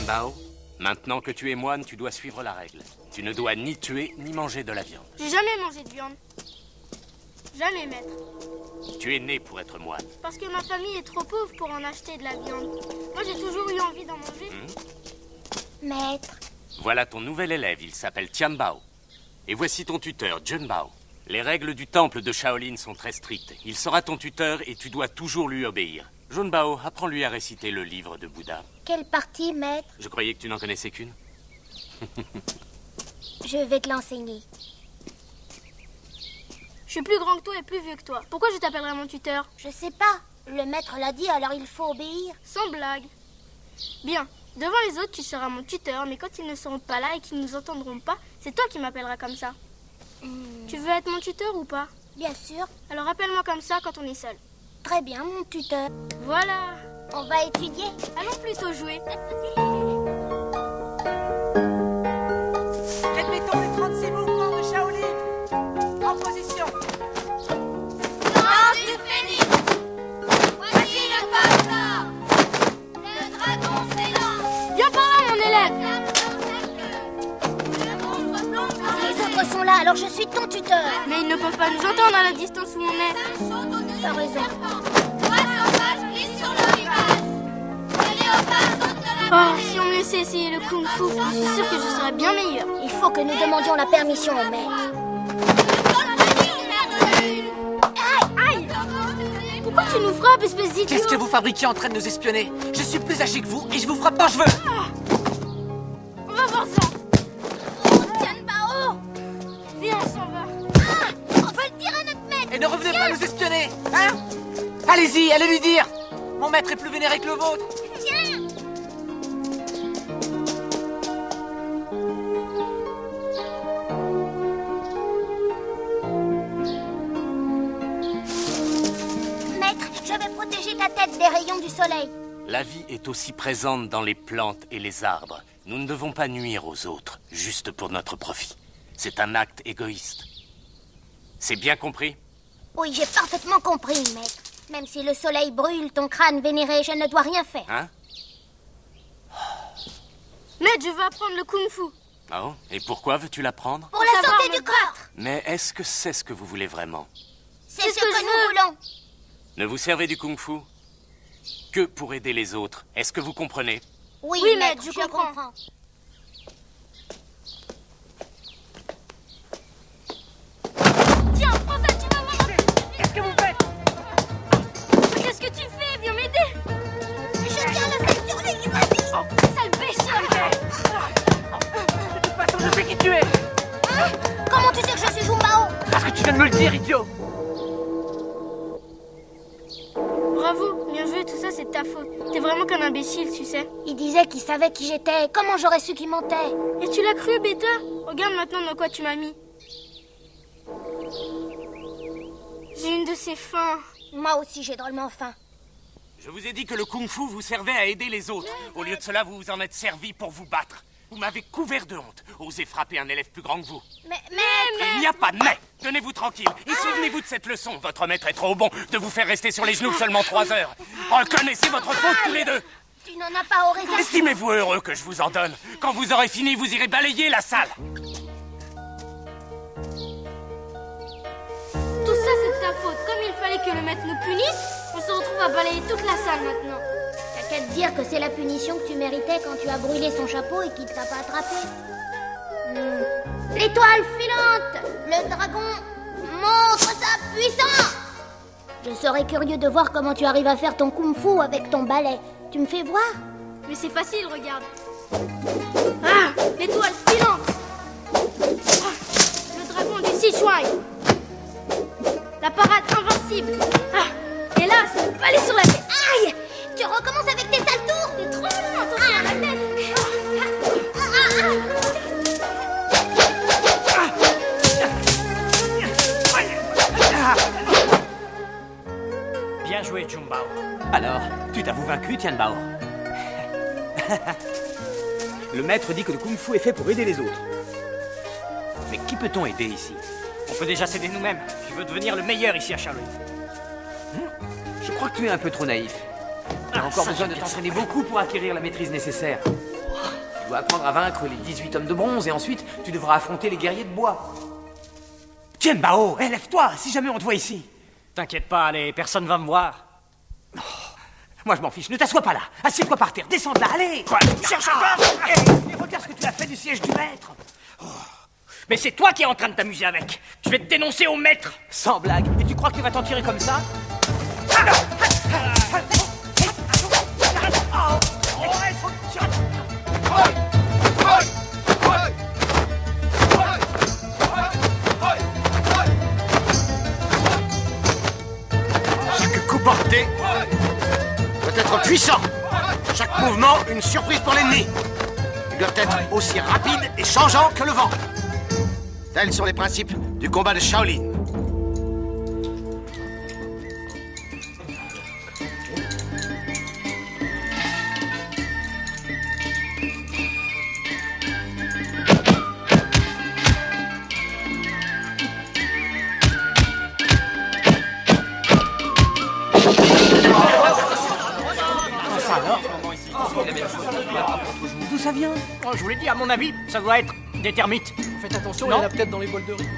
Tianbao, maintenant que tu es moine, tu dois suivre la règle. Tu ne dois ni tuer, ni manger de la viande. J'ai jamais mangé de viande. Jamais, maître. Tu es né pour être moine. Parce que ma famille est trop pauvre pour en acheter de la viande. Moi, j'ai toujours eu envie d'en manger. Maître. Voilà ton nouvel élève, il s'appelle Tianbao. Et voici ton tuteur, Junbao. Les règles du temple de Shaolin sont très strictes. Il sera ton tuteur et tu dois toujours lui obéir. Junbao, apprends-lui à réciter le livre de Bouddha. Quelle partie, maître? Je croyais que tu n'en connaissais qu'une. Je vais te l'enseigner. Je suis plus grand que toi et plus vieux que toi. Pourquoi je t'appellerai mon tuteur? Je sais pas. Le maître l'a dit, alors il faut obéir. Sans blague. Bien. Devant les autres, tu seras mon tuteur, mais quand ils ne seront pas là et qu'ils ne nous entendront pas, c'est toi qui m'appelleras comme ça. Tu veux être mon tuteur ou pas? Bien sûr. Alors appelle-moi comme ça quand on est seul. Très bien, mon tuteur. Voilà. On va étudier. Allons plutôt jouer. Répétons les 36 mouvements de Shaolin. En position. Danse du phénix. Voici le pas d'or. Le dragon s'élance. Viens par là, mon élève. Le monstre plonge dans Les autres sont là, alors je suis ton tuteur. Mais ils ne peuvent pas nous entendre à la distance où on est. T'as raison. Oh, si on me laissait essayer le kung fu, je suis sûre que je serais bien meilleure. Il faut que nous demandions la permission au maître. Aïe! Pourquoi tu nous frappes, espèce d'idiot? Qu'est-ce que vous fabriquez en train de nous espionner? Je suis plus âgé que vous et je vous frappe quand je veux. On va voir ça. Tianbao! Viens, on s'en va. On va le dire à notre maître. Et ne revenez pas nous espionner, hein? Allez-y, allez lui dire. Mon maître est plus vénéré que le vôtre. Viens! Maître, je vais protéger ta tête des rayons du soleil. La vie est aussi présente dans les plantes et les arbres. Nous ne devons pas nuire aux autres, juste pour notre profit. C'est un acte égoïste. C'est bien compris? Oui, j'ai parfaitement compris, maître. Même si le soleil brûle ton crâne vénéré, je ne dois rien faire. Hein? Maître, je veux apprendre le kung fu. Oh, et pourquoi veux-tu l'apprendre? Pour la savoir santé me du corps. Mais est-ce que c'est ce que vous voulez vraiment? C'est ce que nous voulons. Ne vous servez du kung-fu que pour aider les autres. Est-ce que vous comprenez? Oui, Oui, maître, maître, je je comprends. comprends. Tiens, prends ça, tu vas voir. Qu'est-ce que vous faites? Qu'est-ce que tu fais? Viens m'aider. Je tiens le sac sur lui, vas-y. Sale pécheur. De toute façon, je sais qui tu es. Comment tu sais que je suis Junbao? Parce que tu viens de me le dire, idiot. Bravo, bien joué, tout ça c'est de ta faute. T'es vraiment qu'un imbécile, tu sais. Il disait qu'il savait qui j'étais. Comment j'aurais su qu'il mentait? Et tu l'as cru, bêta? Regarde maintenant dans quoi tu m'as mis. J'ai une de ces fins. Moi aussi, j'ai drôlement faim. Je vous ai dit que le kung-fu vous servait à aider les autres. Au lieu de cela, vous vous en êtes servi pour vous battre. Vous m'avez couvert de honte. Osez frapper un élève plus grand que vous. Mais... Il n'y a pas de mais. Tenez-vous tranquille. Et souvenez-vous de cette leçon. Votre maître est trop bon de vous faire rester sur les genoux seulement 3 heures. Reconnaissez votre faute tous les deux. Tu n'en as pas au raison. Estimez-vous heureux que je vous en donne. Quand vous aurez fini, vous irez balayer la salle. Tout ça c'est de ta faute. Comme il fallait que le maître nous punisse, on se retrouve à balayer toute la salle maintenant. T'as qu'à te dire que c'est la punition que tu méritais quand tu as brûlé son chapeau et qu'il t'a pas attrapé. L'étoile filante! Le dragon montre sa puissance! Je serais curieux de voir comment tu arrives à faire ton kung-fu avec ton balai. Tu me fais voir? Mais c'est facile, regarde. Ah, l'étoile filante. Ah, le dragon du Sichuan. La parade invincible. Ah, et là, c'est le balai sur la tête. Aïe! Tu recommences avec tes sales tours! C'est trop long, attention à la tête. Bien joué, Junbao. Alors, tu t'avoues vaincu, Tianbao? Le maître dit que le kung-fu est fait pour aider les autres. Mais qui peut-on aider ici? On peut déjà s'aider nous-mêmes. Tu veux devenir le meilleur ici à Shaolin. Je crois que tu es un peu trop naïf. Tu as encore besoin de t'entraîner beaucoup pour acquérir la maîtrise nécessaire. Tu dois apprendre à vaincre les 18 hommes de bronze et ensuite tu devras affronter les guerriers de bois. Tianbao, lève-toi, si jamais on te voit ici. T'inquiète pas, allez, personne va me voir. Oh, moi je m'en fiche, ne t'assois pas là. Assieds-toi par terre, descends de là, allez. Quoi? Cherche pas. Et regarde ce que tu as fait du siège du maître. Oh. Mais c'est toi qui es en train de t'amuser avec. Je vais te dénoncer au maître. Sans blague. Et tu crois que tu vas t'en tirer comme ça? Chaque coup porté doit être puissant. Chaque mouvement, une surprise pour l'ennemi. Ils doivent être aussi rapides et changeants que le vent. Tels sont les principes du combat de Shaolin. D'où ça vient? Oh, je vous l'ai dit, à mon avis, ça doit être des termites. Faites attention, il y en a peut-être dans les bols de riz.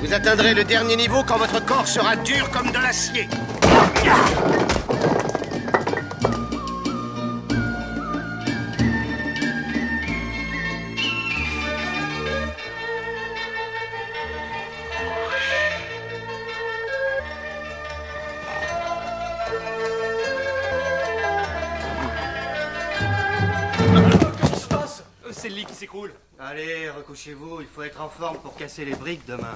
Vous atteindrez le dernier niveau quand votre corps sera dur comme de l'acier. C'est le lit qui s'écroule. Allez, recouchez-vous, il faut être en forme pour casser les briques demain.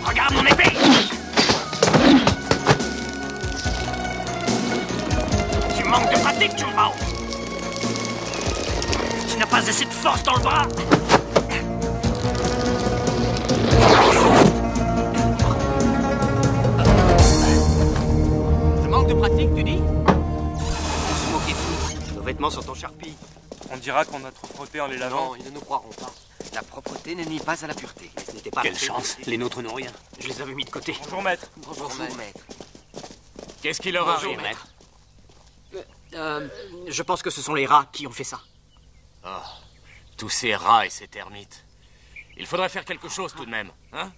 Regarde mon épée! Tu manques de pratique, Tianbao. Tu n'as pas assez de force dans le bras. De pratique, tu dis? Se moquer de nous. Nos vêtements sont en charpie. On dira qu'on a trop frotté en les lavant. Non, ils ne nous croiront pas. La propreté ne nie pas à la pureté. Mais ce n'était pas Quelle chance, les nôtres n'ont rien. Je les avais mis de côté. Bonjour, maître. Bonjour, maître. Qu'est-ce qu'il leur arrive, maître? Je pense que ce sont les rats qui ont fait ça. Oh, tous ces rats et ces termites. Il faudrait faire quelque chose tout de même, hein?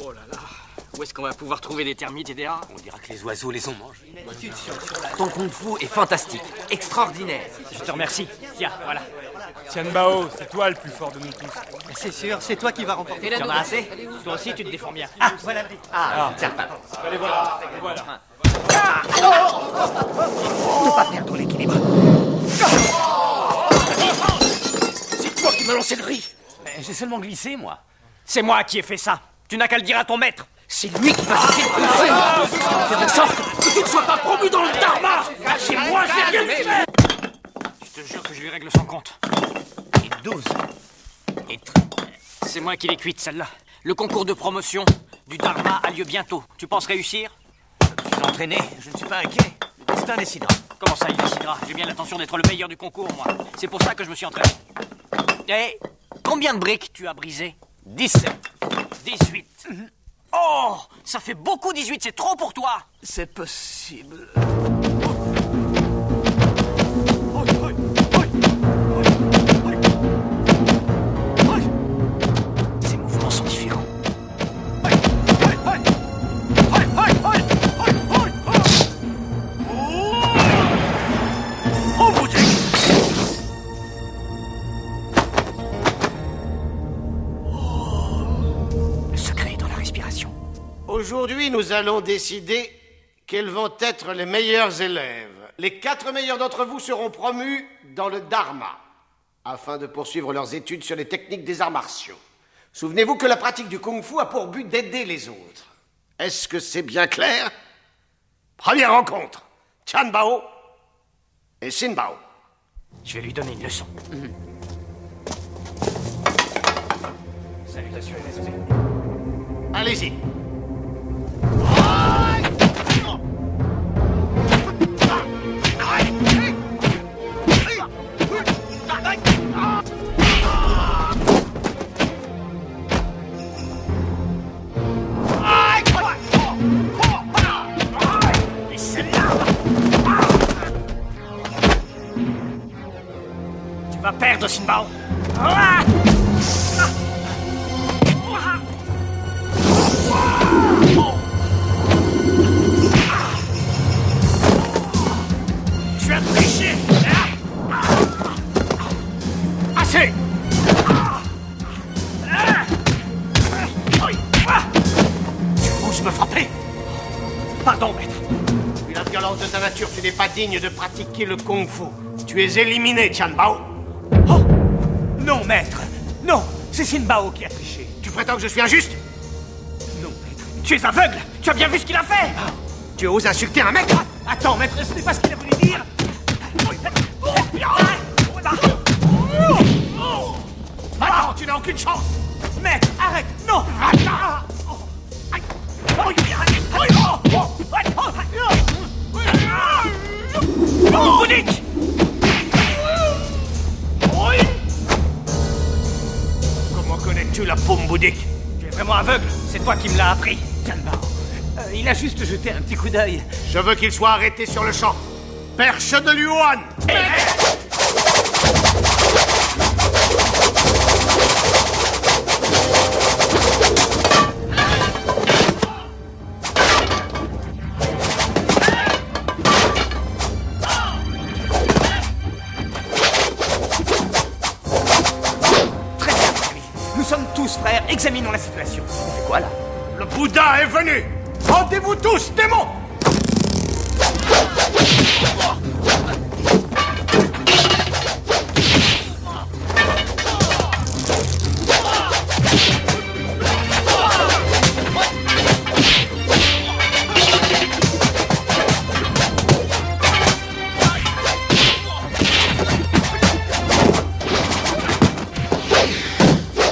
Oh là là. Où est-ce qu'on va pouvoir trouver des termites et des rats? On dira que les oiseaux les ont mangés. Ton kung-fu est fantastique, extraordinaire. Je te remercie. Tiens, voilà. Tianbao, c'est toi le plus fort de nous tous. C'est sûr, c'est toi qui vas remporter la Tu en as assez? Toi aussi, tu te défends bien. Ah, voilà. Tiens. Allez, voilà. Voilà. Ne pas perdre l'équilibre. C'est toi qui m'as lancé le riz. Mais j'ai seulement glissé, moi. C'est moi qui ai fait ça. Tu n'as qu'à le dire à ton maître. C'est lui qui va te faire en sorte que tu ne sois pas promu dans le dharma. C'est moi qui ai rien fait. Je te jure que je lui règle son compte. Et 12. Et C'est moi qui l'ai cuite, celle-là. Le concours de promotion du Dharma a lieu bientôt. Tu penses réussir? Je suis entraîné, je ne suis pas inquiet. Le destin décidera. Comment ça, il décidera? J'ai bien l'intention d'être le meilleur du concours, moi. C'est pour ça que je me suis entraîné. Et combien de briques tu as brisé? 17. 18. Oh, ça fait beaucoup 18, c'est trop pour toi. C'est possible. Ces mouvements sont différents. Le secret est dans la respiration. Aujourd'hui, nous allons décider quels vont être les meilleurs élèves. Les 4 meilleurs d'entre vous seront promus dans le Dharma, afin de poursuivre leurs études sur les techniques des arts martiaux. Souvenez-vous que la pratique du kung-fu a pour but d'aider les autres. Est-ce que c'est bien clair? Première rencontre, Tianbao et Sinbao. Je vais lui donner une leçon. Salutations, Allez-y. celle-là. Tu vas perdre, Shinbao. Tu as triché. Assez. Tu oses me frapper? Pardon, maître. Vu la violence de ta nature, tu n'es pas digne de pratiquer le kung-fu. Tu es éliminé, Tianbao. Oh! Non, maître. Non, c'est Shinbao qui a triché. Tu prétends que je suis injuste? Non, maître. Tu es aveugle. Tu as bien vu ce qu'il a fait. Tu oses insulter un mec? Attends, maître, ce n'est pas ce qu'il a voulu dire. Attends, tu n'as aucune chance. Maître, arrête. Non. Boudic! Comment connais-tu la paume boudique? Tu es vraiment aveugle. C'est toi qui me l'as appris. Tianbao. Il a juste jeté un petit coup d'œil. Je veux qu'il soit arrêté sur le champ. Perche de Luan. Très bien, mon ami. Nous sommes tous frères. Examinons la situation. On fait quoi, là? Le Bouddha est venu. Rendez-vous tous, démons.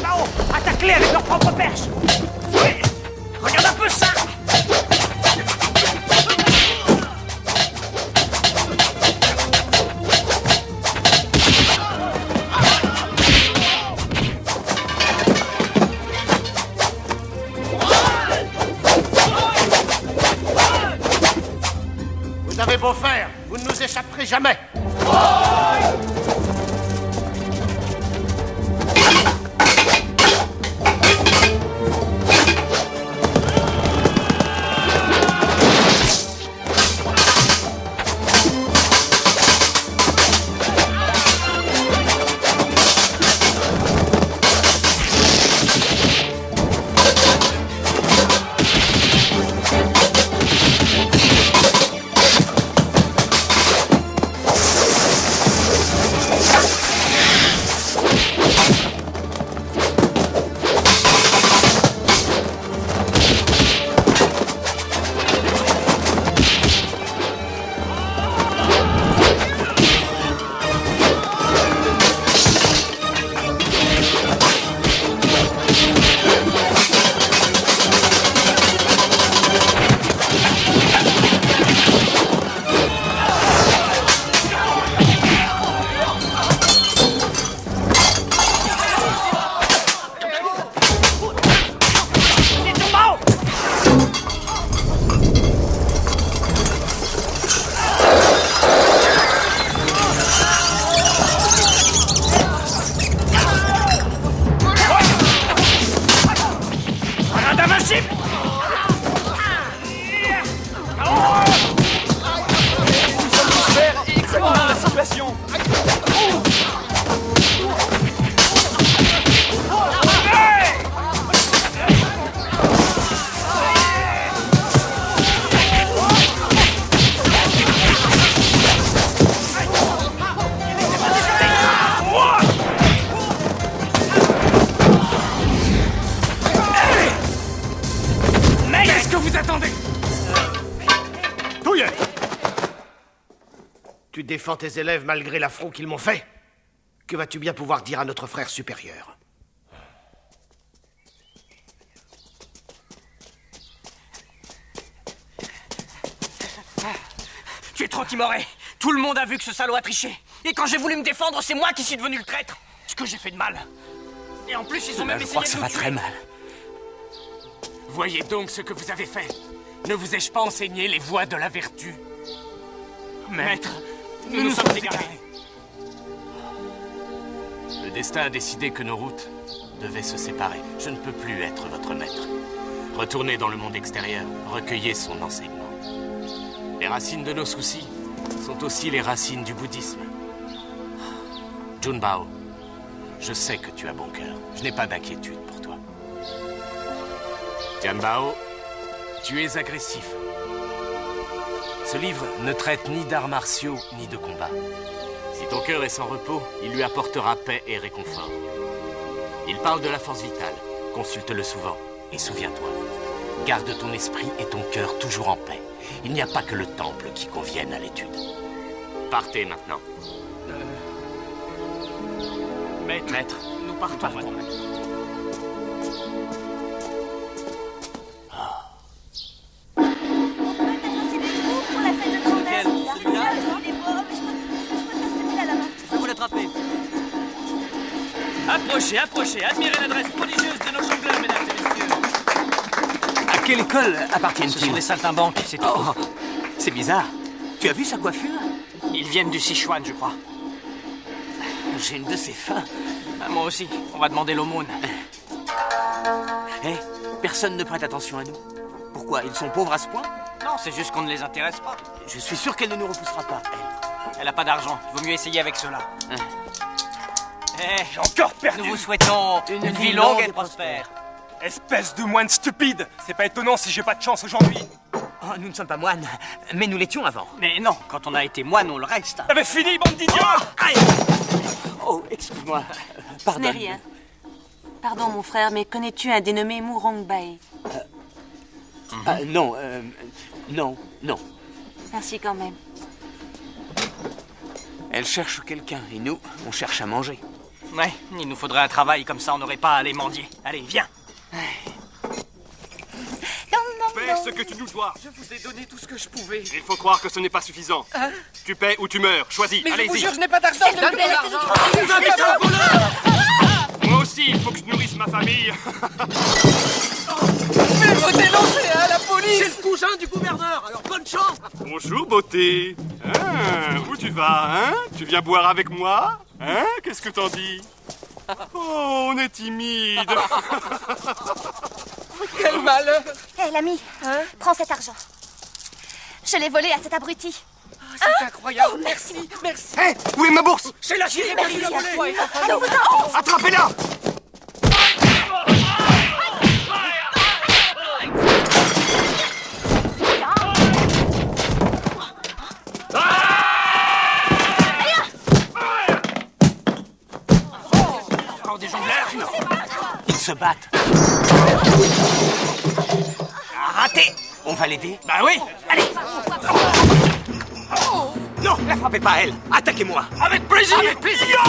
Là-haut, attaque-les avec leur propre perche. Oui. Regarde un peu ça. Vous avez beau faire, vous ne nous échapperez jamais. Tu défends tes élèves malgré l'affront qu'ils m'ont fait? Que vas-tu bien pouvoir dire à notre frère supérieur? Tu es trop timoré. Tout le monde a vu que ce salaud a triché. Et quand j'ai voulu me défendre, c'est moi qui suis devenu le traître. Ce que j'ai fait de mal. Et en plus, ils ont même essayé de nous tuer. Je crois que ça va très mal. Voyez donc ce que vous avez fait. Ne vous ai-je pas enseigné les voies de la vertu? Maître, nous nous sommes égarés. Le destin a décidé que nos routes devaient se séparer. Je ne peux plus être votre maître. Retournez dans le monde extérieur, recueillez son enseignement. Les racines de nos soucis sont aussi les racines du bouddhisme. Junbao, je sais que tu as bon cœur. Je n'ai pas d'inquiétude pour toi. Tianbao, tu es agressif. Ce livre ne traite ni d'arts martiaux ni de combat. Si ton cœur est sans repos, il lui apportera paix et réconfort. Il parle de la force vitale. Consulte-le souvent. Et souviens-toi, garde ton esprit et ton cœur toujours en paix. Il n'y a pas que le temple qui convienne à l'étude. Partez maintenant. Maître, nous partons. Je vais vous l'attraper. Approchez, admirez l'adresse prodigieuse de nos jongleurs, mesdames et messieurs. À quelle école Ce appartiennent-ils? sont des saltimbanques, c'est tout. Oh, c'est bizarre. Tu as vu sa coiffure? Ils viennent du Sichuan, je crois. J'ai une de ces fins. Ah, moi aussi, on va demander l'aumône. Hé, personne ne prête attention à nous. Pourquoi? Ils sont pauvres à ce point? Non, c'est juste qu'on ne les intéresse pas. Je suis sûr qu'elle ne nous repoussera pas, elle. Elle a pas d'argent, il vaut mieux essayer avec cela. J'ai encore perdu. Nous vous souhaitons une vie longue et prospère. Espèce de moine stupide. C'est pas étonnant si j'ai pas de chance aujourd'hui. Oh, nous ne sommes pas moines, mais nous l'étions avant. Mais non, quand on a été moine, on le reste. T'avais fini, bande d'idiots. Aïe! Oh, excuse-moi. Ce Pardon. n'est rien. Pardon, mon frère, mais connais-tu un dénommé Mourong Bae? Non, non. Merci quand même. Elle cherche quelqu'un, et nous, on cherche à manger. Ouais, il nous faudrait un travail, comme ça on n'aurait pas à aller mendier. Allez, viens. Fais ce que tu nous dois. Je vous ai donné tout ce que je pouvais. Il faut croire que ce n'est pas suffisant. Tu paies ou tu meurs. Choisis. Mais allez-y. je vous jure, je n'ai pas d'argent. Moi aussi, il faut que je nourrisse ma famille. Mais il faut dénoncer, hein, la police. C'est le cousin du gouverneur, alors bonne chance. Bonjour, beauté. Où tu vas, hein? Tu viens boire avec moi? Hein? Qu'est-ce que t'en dis? Oh, on est timide. Quel malheur. Hé, l'ami, prends cet argent. Je l'ai volé à cet abruti. C'est incroyable. Oh, merci. Hé, où est ma bourse? C'est la chienne qui l'a volé. Attrapez-la! Encore des jongleurs? Ils se battent. Raté! On va l'aider? Bah oui. Allez! Non, la frappez pas, elle! Attaquez-moi! Avec plaisir. Avec plaisir!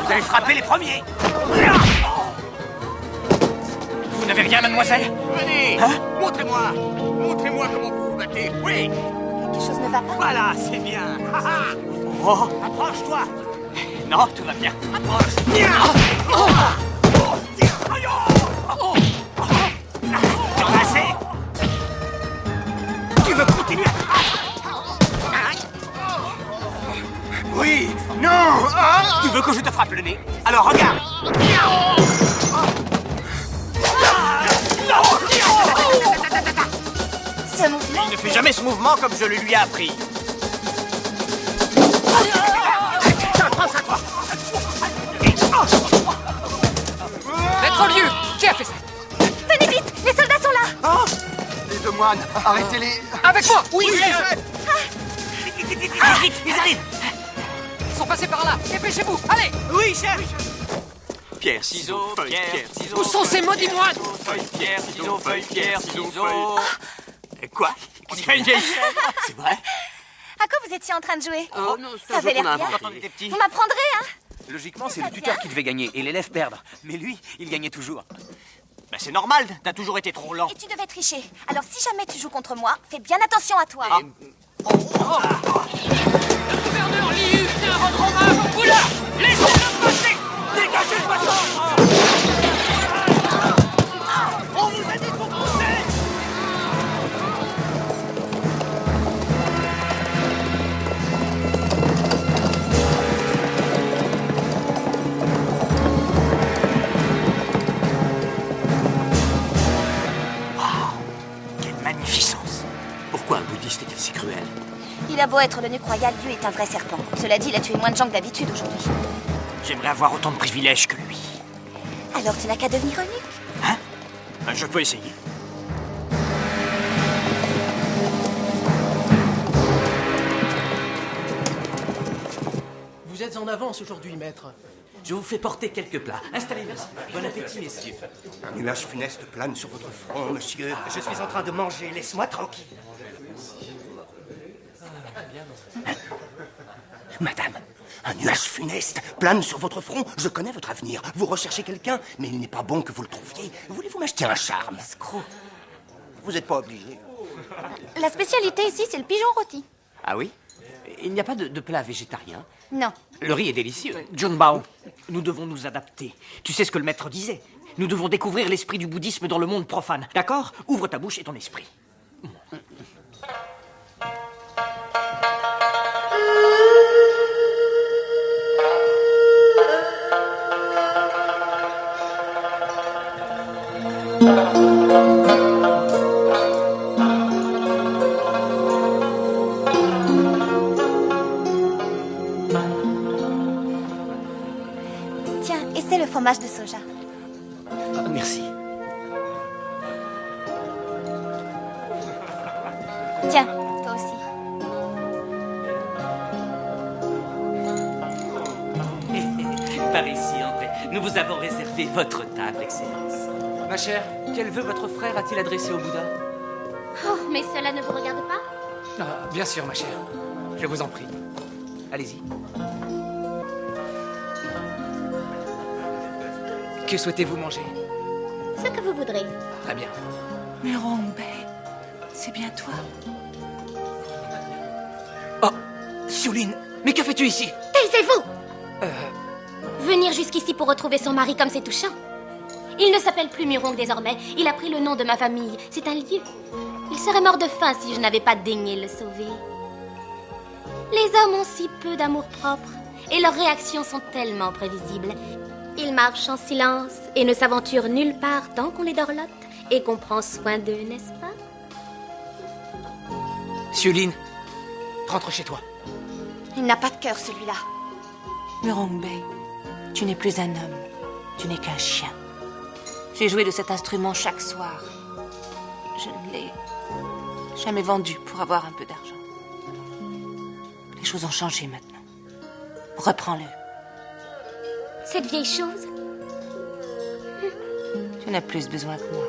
Vous allez frapper les premiers! Vous n'avez rien, mademoiselle? Venez! Hein? Montrez-moi! Montrez-moi comment vous vous battez! Oui! Quelque chose ne va pas. Voilà, c'est bien! Oh, approche-toi! Non, tout va bien. Approche! Tu en as assez? Tu veux continuer? Oui! Non! Tu veux que je te frappe le nez? Alors regarde! Ce mouvement. Il ne fait jamais ce mouvement comme je le lui ai appris. Maître Liu, qui a fait ça? Venez vite, les soldats sont là. Les deux moines, arrêtez-les. Avec moi. Oui, Vite, ils arrivent! Ils sont passés par là. Dépêchez-vous. Allez. Oui, chef! Pierre, ciseaux, feuille, pierre, ciseaux. Où sont ces maudits moines? Feuille, pierre, ciseaux, feuille, pierre, ciseaux. Quoi? On dirait une vieille chèvre. C'est vrai? À quoi vous étiez en train de jouer? Oh non, c'est Ça un jeu avait qu'on a l'air bien. inventé. On était petits. Vous m'apprendrez, hein? Logiquement, c'est le tuteur qui devait gagner et l'élève perdre. Mais lui, il gagnait toujours. Ben c'est normal. T'as toujours été trop lent. Et tu devais tricher. Alors si jamais tu joues contre moi, fais bien attention à toi. Le gouverneur Liu vient rendre hommage au Bouddha. Laissez-le passer. Dégagez le passage. On vous a dit de vous pousser. Pourquoi un bouddhiste est-il si cruel? Il a beau être l'eunuque royal, Dieu est un vrai serpent. Cela dit, il a tué moins de gens que d'habitude aujourd'hui. J'aimerais avoir autant de privilèges que lui. Alors tu n'as qu'à devenir eunuque. Hein? Je peux essayer. Vous êtes en avance aujourd'hui, maître. Je vous fais porter quelques plats. Installez-vous. Bon appétit, messieurs. Un nuage funeste plane sur votre front, monsieur. Je suis en train de manger, laisse-moi tranquille. Madame, un nuage funeste plane sur votre front. Je connais votre avenir. Vous recherchez quelqu'un, mais il n'est pas bon que vous le trouviez. Voulez-vous m'acheter un charme? Escroc. Vous n'êtes pas obligé. La spécialité ici, c'est le pigeon rôti. Ah oui? Il n'y a pas de plat végétarien? Non. Le riz est délicieux. Junbao, nous devons nous adapter. Tu sais ce que le maître disait? Nous devons découvrir l'esprit du bouddhisme dans le monde profane. D'accord? Ouvre ta bouche et ton esprit. Tiens, essaie le fromage de soja. Merci. Tiens, toi aussi. Par ici, entrez. Nous vous avons réservé votre table, Excellence. Ma chère, quel vœu votre frère a-t-il adressé au Bouddha? Oh, mais cela ne vous regarde pas? Ah, bien sûr, ma chère. Je vous en prie. Allez-y. Que souhaitez-vous manger? Ce que vous voudrez. Très bien. Murong-Bei, c'est bien toi? Oh, Xiulin, mais que fais-tu ici? Taisez-vous! Venir jusqu'ici pour retrouver son mari comme c'est touchant. Il ne s'appelle plus Murong désormais. Il a pris le nom de ma famille. C'est un lieu. Il serait mort de faim si je n'avais pas daigné le sauver. Les hommes ont si peu d'amour-propre et leurs réactions sont tellement prévisibles. Ils marchent en silence et ne s'aventurent nulle part tant qu'on les dorlote et qu'on prend soin d'eux, n'est-ce pas? Xiulin, rentre chez toi. Il n'a pas de cœur, celui-là. Murong-Bei, tu n'es plus un homme. Tu n'es qu'un chien. J'ai joué de cet instrument chaque soir. Je ne l'ai jamais vendu pour avoir un peu d'argent. Les choses ont changé maintenant. Reprends-le. Cette vieille chose? Tu n'as plus besoin que moi.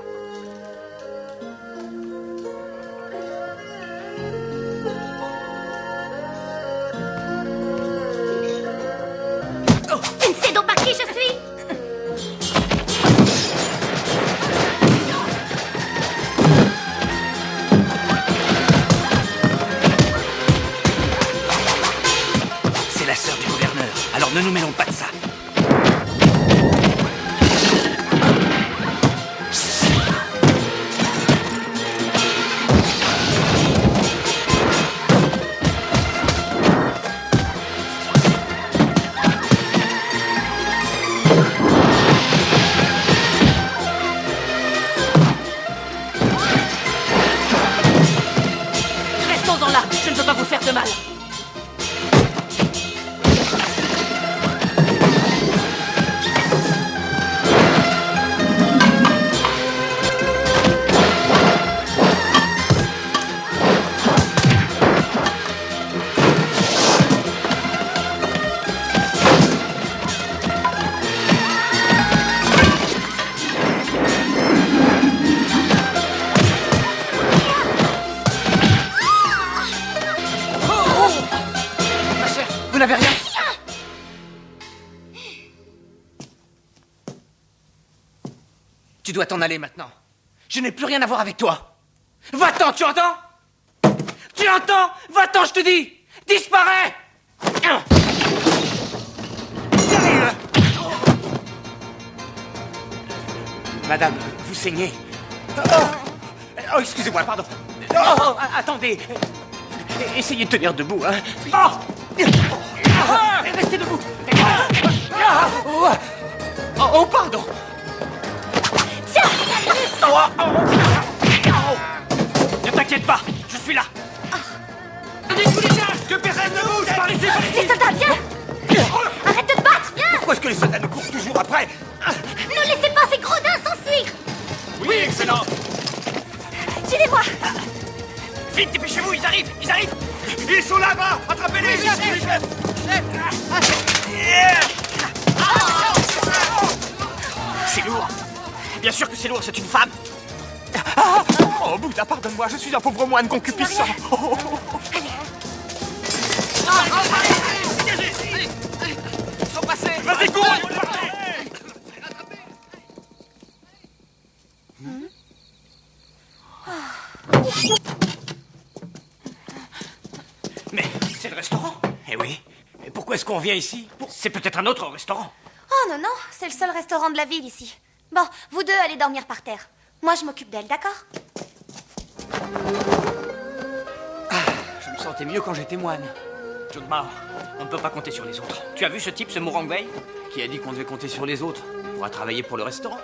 Tu ne sais donc pas qui je suis? C'est la sœur du gouverneur. Alors ne nous mêlons pas de ça. Restons-en là. Je ne veux pas vous faire de mal. Ma chère, vous n'avez rien? Tu dois t'en aller maintenant. Je n'ai plus rien à voir avec toi. Va-t'en, tu entends? Tu entends? Va-t'en, je te dis! Disparais! Madame, vous saignez. Oh, excusez-moi, pardon. Oh, attendez. Essayez de tenir debout, hein. Restez debout. Oh, pardon. Tiens. Ne t'inquiète pas, je suis là. Que personne ne bouge. Par ici, par ici. Les soldats, viens. Arrête de te battre, viens. Pourquoi est-ce que les soldats nous courent toujours après? Ne laissez pas ces gredins s'enfuir. Oui, excellent. Suivez-moi. Vite, dépêchez-vous, ils arrivent, ils arrivent. Ils sont là-bas. Attrapez-les, chef. C'est lourd. Bien sûr que c'est lourd, c'est une femme. Oh, Bouddha, pardonne-moi, je suis un pauvre moine concupiscent. Allez, ils sont passés. Vas-y, cours. Mais c'est le restaurant. Eh oui. Et pourquoi est-ce qu'on vient ici? C'est peut-être un autre restaurant. Oh non, non, c'est le seul restaurant de la ville ici. Bon, vous deux allez dormir par terre. Moi, je m'occupe d'elle, d'accord? Je me sentais mieux quand j'étais moine. Junmao, on ne peut pas compter sur les autres. Tu as vu ce type, ce Murong Bei? Qui a dit qu'on devait compter sur les autres? On va travailler pour le restaurant.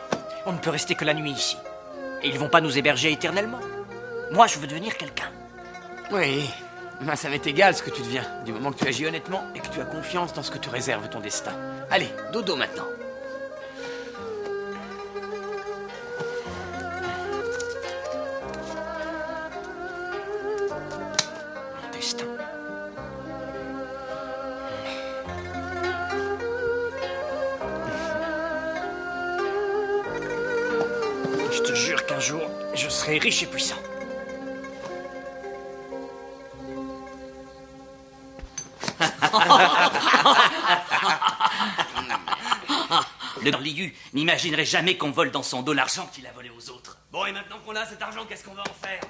On ne peut rester que la nuit ici. Et ils vont pas nous héberger éternellement. Moi, je veux devenir quelqu'un. Oui, ben, ça m'est égal ce que tu deviens, du moment que tu agis honnêtement et que tu as confiance dans ce que tu réserves ton destin. Allez, dodo maintenant. Mon destin. Je te jure qu'un jour, je serai riche et puissant. Le Liu n'imaginerait jamais qu'on vole dans son dos l'argent qu'il a volé aux autres. Bon, et maintenant qu'on a cet argent, qu'est-ce qu'on va en faire?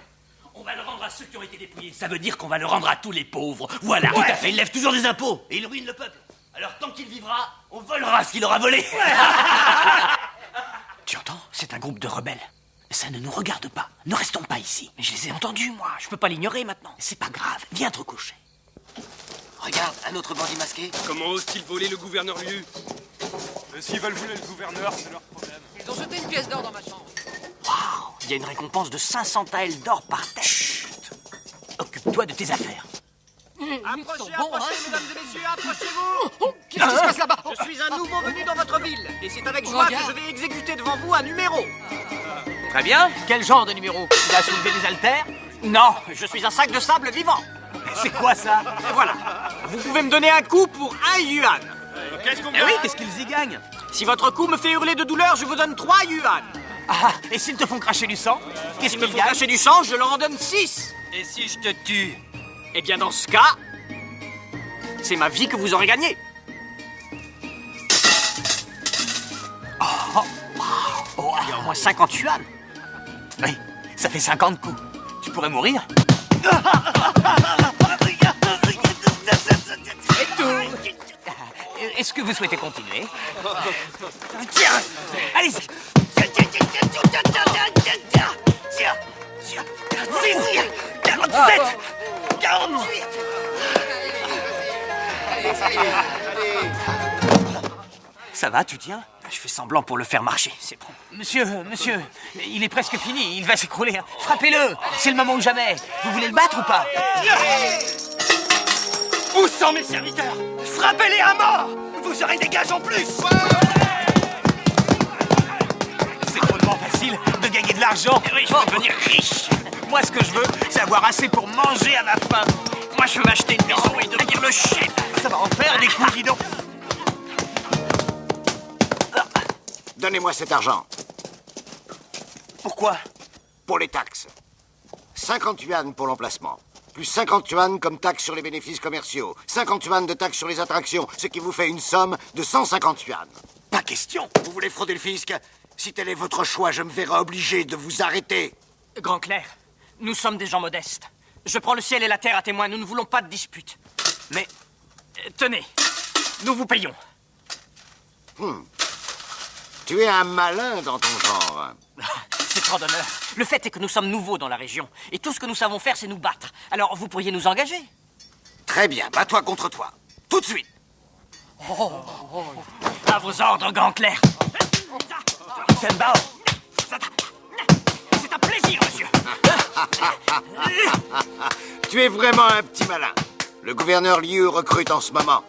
On va le rendre à ceux qui ont été dépouillés. Ça veut dire qu'on va le rendre à tous les pauvres. Voilà. Tout à fait, il lève toujours des impôts et il ruine le peuple. Alors tant qu'il vivra, on volera ce qu'il aura volé. Tu entends? C'est un groupe de rebelles. Ça ne nous regarde pas. Ne restons pas ici. Mais je les ai entendus, moi. Je peux pas l'ignorer maintenant. C'est pas grave. Viens te recoucher. Regarde, un autre bandit masqué. Comment osent-ils voler le gouverneur Liu? S'ils veulent voler le gouverneur, c'est leur problème. Ils ont jeté une pièce d'or dans ma chambre. Waouh! Il y a une récompense de 500 taels d'or par tête. Chut! Occupe-toi de tes affaires. Approchez, mesdames et messieurs, approchez-vous. Qu'est-ce qui se passe là-bas? Je suis un nouveau venu dans votre ville. Et c'est avec joie que je vais exécuter devant vous un numéro. Très bien. Quel genre de numéro? Tu vas soulever des haltères? Non, je suis un sac de sable vivant. C'est quoi ça? Et voilà. Vous pouvez me donner un coup pour 1 yuan. Qu'est-ce qu'on Eh oui, qu'est-ce qu'ils y gagnent? Si votre coup me fait hurler de douleur, je vous donne 3 yuan. Ah, et s'ils te font cracher du sang? Qu'est-ce qu'ils gagnent? Cracher du sang, je leur en donne 6. Et si je te tue? Eh bien, dans ce cas, c'est ma vie que vous aurez gagnée. Oh, il y a au moins 50 yuan. Oui, ça fait 50 coups. Tu pourrais mourir. C'est tout. Est-ce que vous souhaitez continuer? Tiens, allez-y. 47, 48. Ça va, tu tiens? Je fais semblant pour le faire marcher, c'est bon. Monsieur, il est presque fini, il va s'écrouler. Frappez-le, c'est le moment ou jamais. Vous voulez le battre ou pas? Où sont mes serviteurs? Frappez-les à mort! Vous aurez des gages en plus! C'est drôlement facile de gagner de l'argent. Oui, je veux devenir riche. Moi, ce que je veux, c'est avoir assez pour manger à ma faim. Moi, je veux m'acheter une maison et devenir le chef. Ça va en faire des coups, dis donc. Donnez-moi cet argent. Pourquoi? Pour les taxes. 50 yuan pour l'emplacement. Plus 50 yuan comme taxe sur les bénéfices commerciaux. 50 yuan de taxe sur les attractions, ce qui vous fait une somme de 150 yuan. Pas question. Vous voulez frauder le fisc? Si tel est votre choix, je me verrai obligé de vous arrêter. Grand Clerc, nous sommes des gens modestes. Je prends le ciel et la terre à témoin, nous ne voulons pas de dispute. Mais, tenez, nous vous payons. Tu es un malin dans ton genre. C'est trop d'honneur. Le fait est que nous sommes nouveaux dans la région. Et tout ce que nous savons faire, c'est nous battre. Alors, vous pourriez nous engager? Très bien, bats-toi contre toi. Tout de suite. À vos ordres, Grand Clerc. Tianbao. C'est un plaisir, monsieur. Tu es vraiment un petit malin. Le gouverneur Liu recrute en ce moment.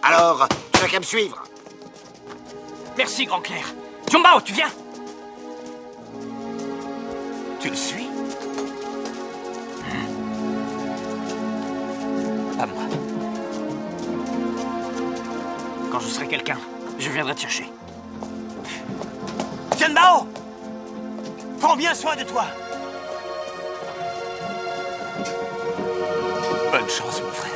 Alors, tu n'as qu'à me suivre. Merci, Grand Clair. Tianbao, tu viens? Tu le suis? Pas moi. Quand je serai quelqu'un, je viendrai te chercher. Tianbao! Prends bien soin de toi. Bonne chance, mon frère.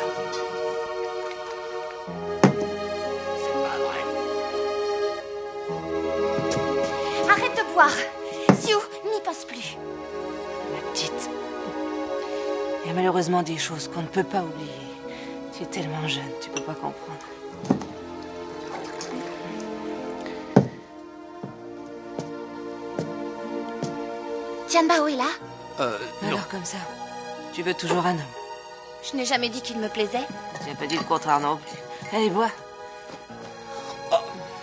Arrête de boire. Xiu, n'y pense plus. Ma petite. Il y a malheureusement des choses qu'on ne peut pas oublier. Tu es tellement jeune, tu peux pas comprendre. Tianbao est là? Alors comme ça, tu veux toujours un homme? Je n'ai jamais dit qu'il me plaisait. Tu n'as pas dit le contraire non plus. Allez, bois.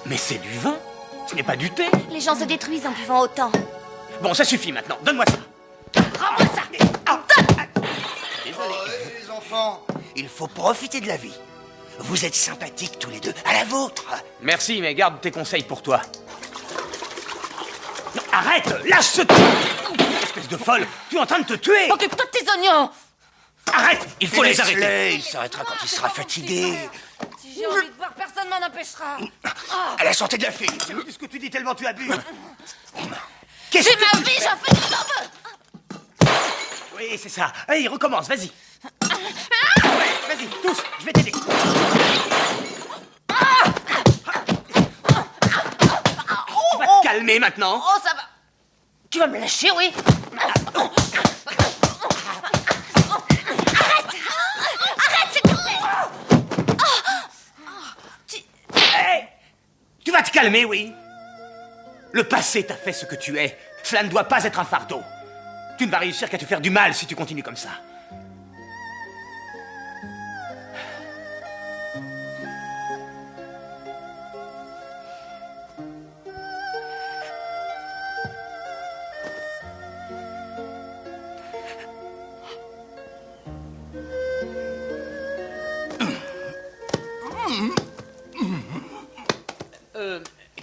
Mais c'est du vin. Ce n'est pas du thé. Les gens se détruisent en buvant autant. Bon, ça suffit maintenant. Donne-moi ça. Rends-moi ça! Les enfants, il faut profiter de la vie. Vous êtes sympathiques tous les deux. À la vôtre. Merci, mais garde tes conseils pour toi. Non, arrête! Lâche ce truc! Espèce de folle! Tu es en train de te tuer! Occupe-toi de tes oignons! Arrête! Il faut les arrêter. Il s'arrêtera quand il sera fatigué. Si j'ai envie de boire, personne m'en empêchera. À la santé de la fille. Qu'est-ce que tu dis tellement tu as bu? C'est ma vie, j'en fais ce que j'en veux! Oui, c'est ça. Allez, recommence, vas-y. Ouais, vas-y, tous, je vais t'aider. Tu vas te calmer maintenant. Oh, ça va. Tu vas me lâcher, oui? Tu vas te calmer, oui. Le passé t'a fait ce que tu es. Cela ne doit pas être un fardeau. Tu ne vas réussir qu'à te faire du mal si tu continues comme ça.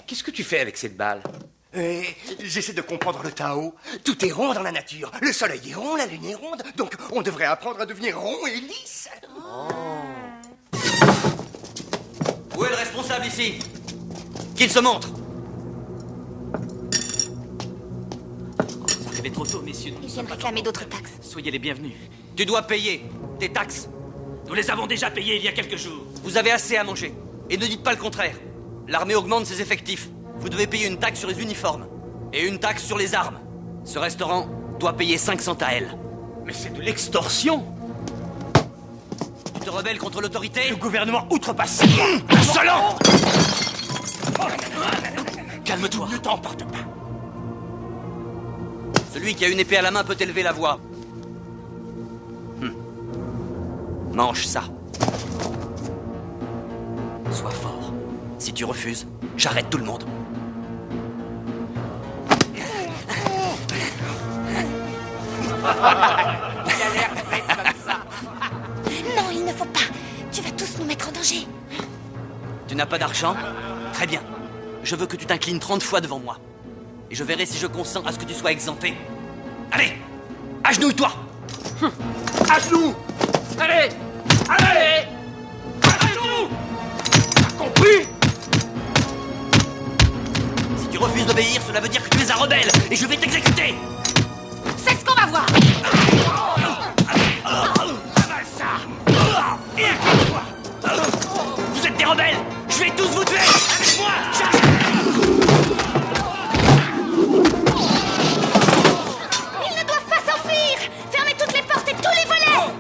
Qu'est-ce que tu fais avec cette balle? J'essaie de comprendre le Tao. Tout est rond dans la nature. Le soleil est rond, la lune est ronde. Donc on devrait apprendre à devenir rond et lisse. Où est le responsable ici? Qu'il se montre. Vous arrivez trop tôt, messieurs. Ils viennent réclamer d'autres taxes. Soyez les bienvenus. Tu dois payer tes taxes. Nous les avons déjà payées il y a quelques jours. Vous avez assez à manger. Et ne dites pas le contraire. L'armée augmente ses effectifs. Vous devez payer une taxe sur les uniformes. Et une taxe sur les armes. Ce restaurant doit payer 500 taels. Mais c'est de l'extorsion. Tu te rebelles contre l'autorité? Le gouvernement outrepasse. Insolent! Calme-toi. Ne t'emporte pas. Celui qui a une épée à la main peut élever la voix. Mange ça. Sois fort. Si tu refuses, j'arrête tout le monde. Non, il ne faut pas. Tu vas tous nous mettre en danger. Tu n'as pas d'argent? Très bien. Je veux que tu t'inclines 30 fois devant moi. Et je verrai si je consens à ce que tu sois exempté. Allez! Agenouille-toi! À genoux! Allez! Allez! À genoux! T'as compris? Si tu refuses d'obéir, cela veut dire que tu es un rebelle et je vais t'exécuter! C'est ce qu'on va voir! Avale ça! Et accroche-toi! Vous êtes des rebelles! Je vais tous vous tuer! Avec moi! Ils ne doivent pas s'enfuir! Fermez toutes les portes et tous les volets!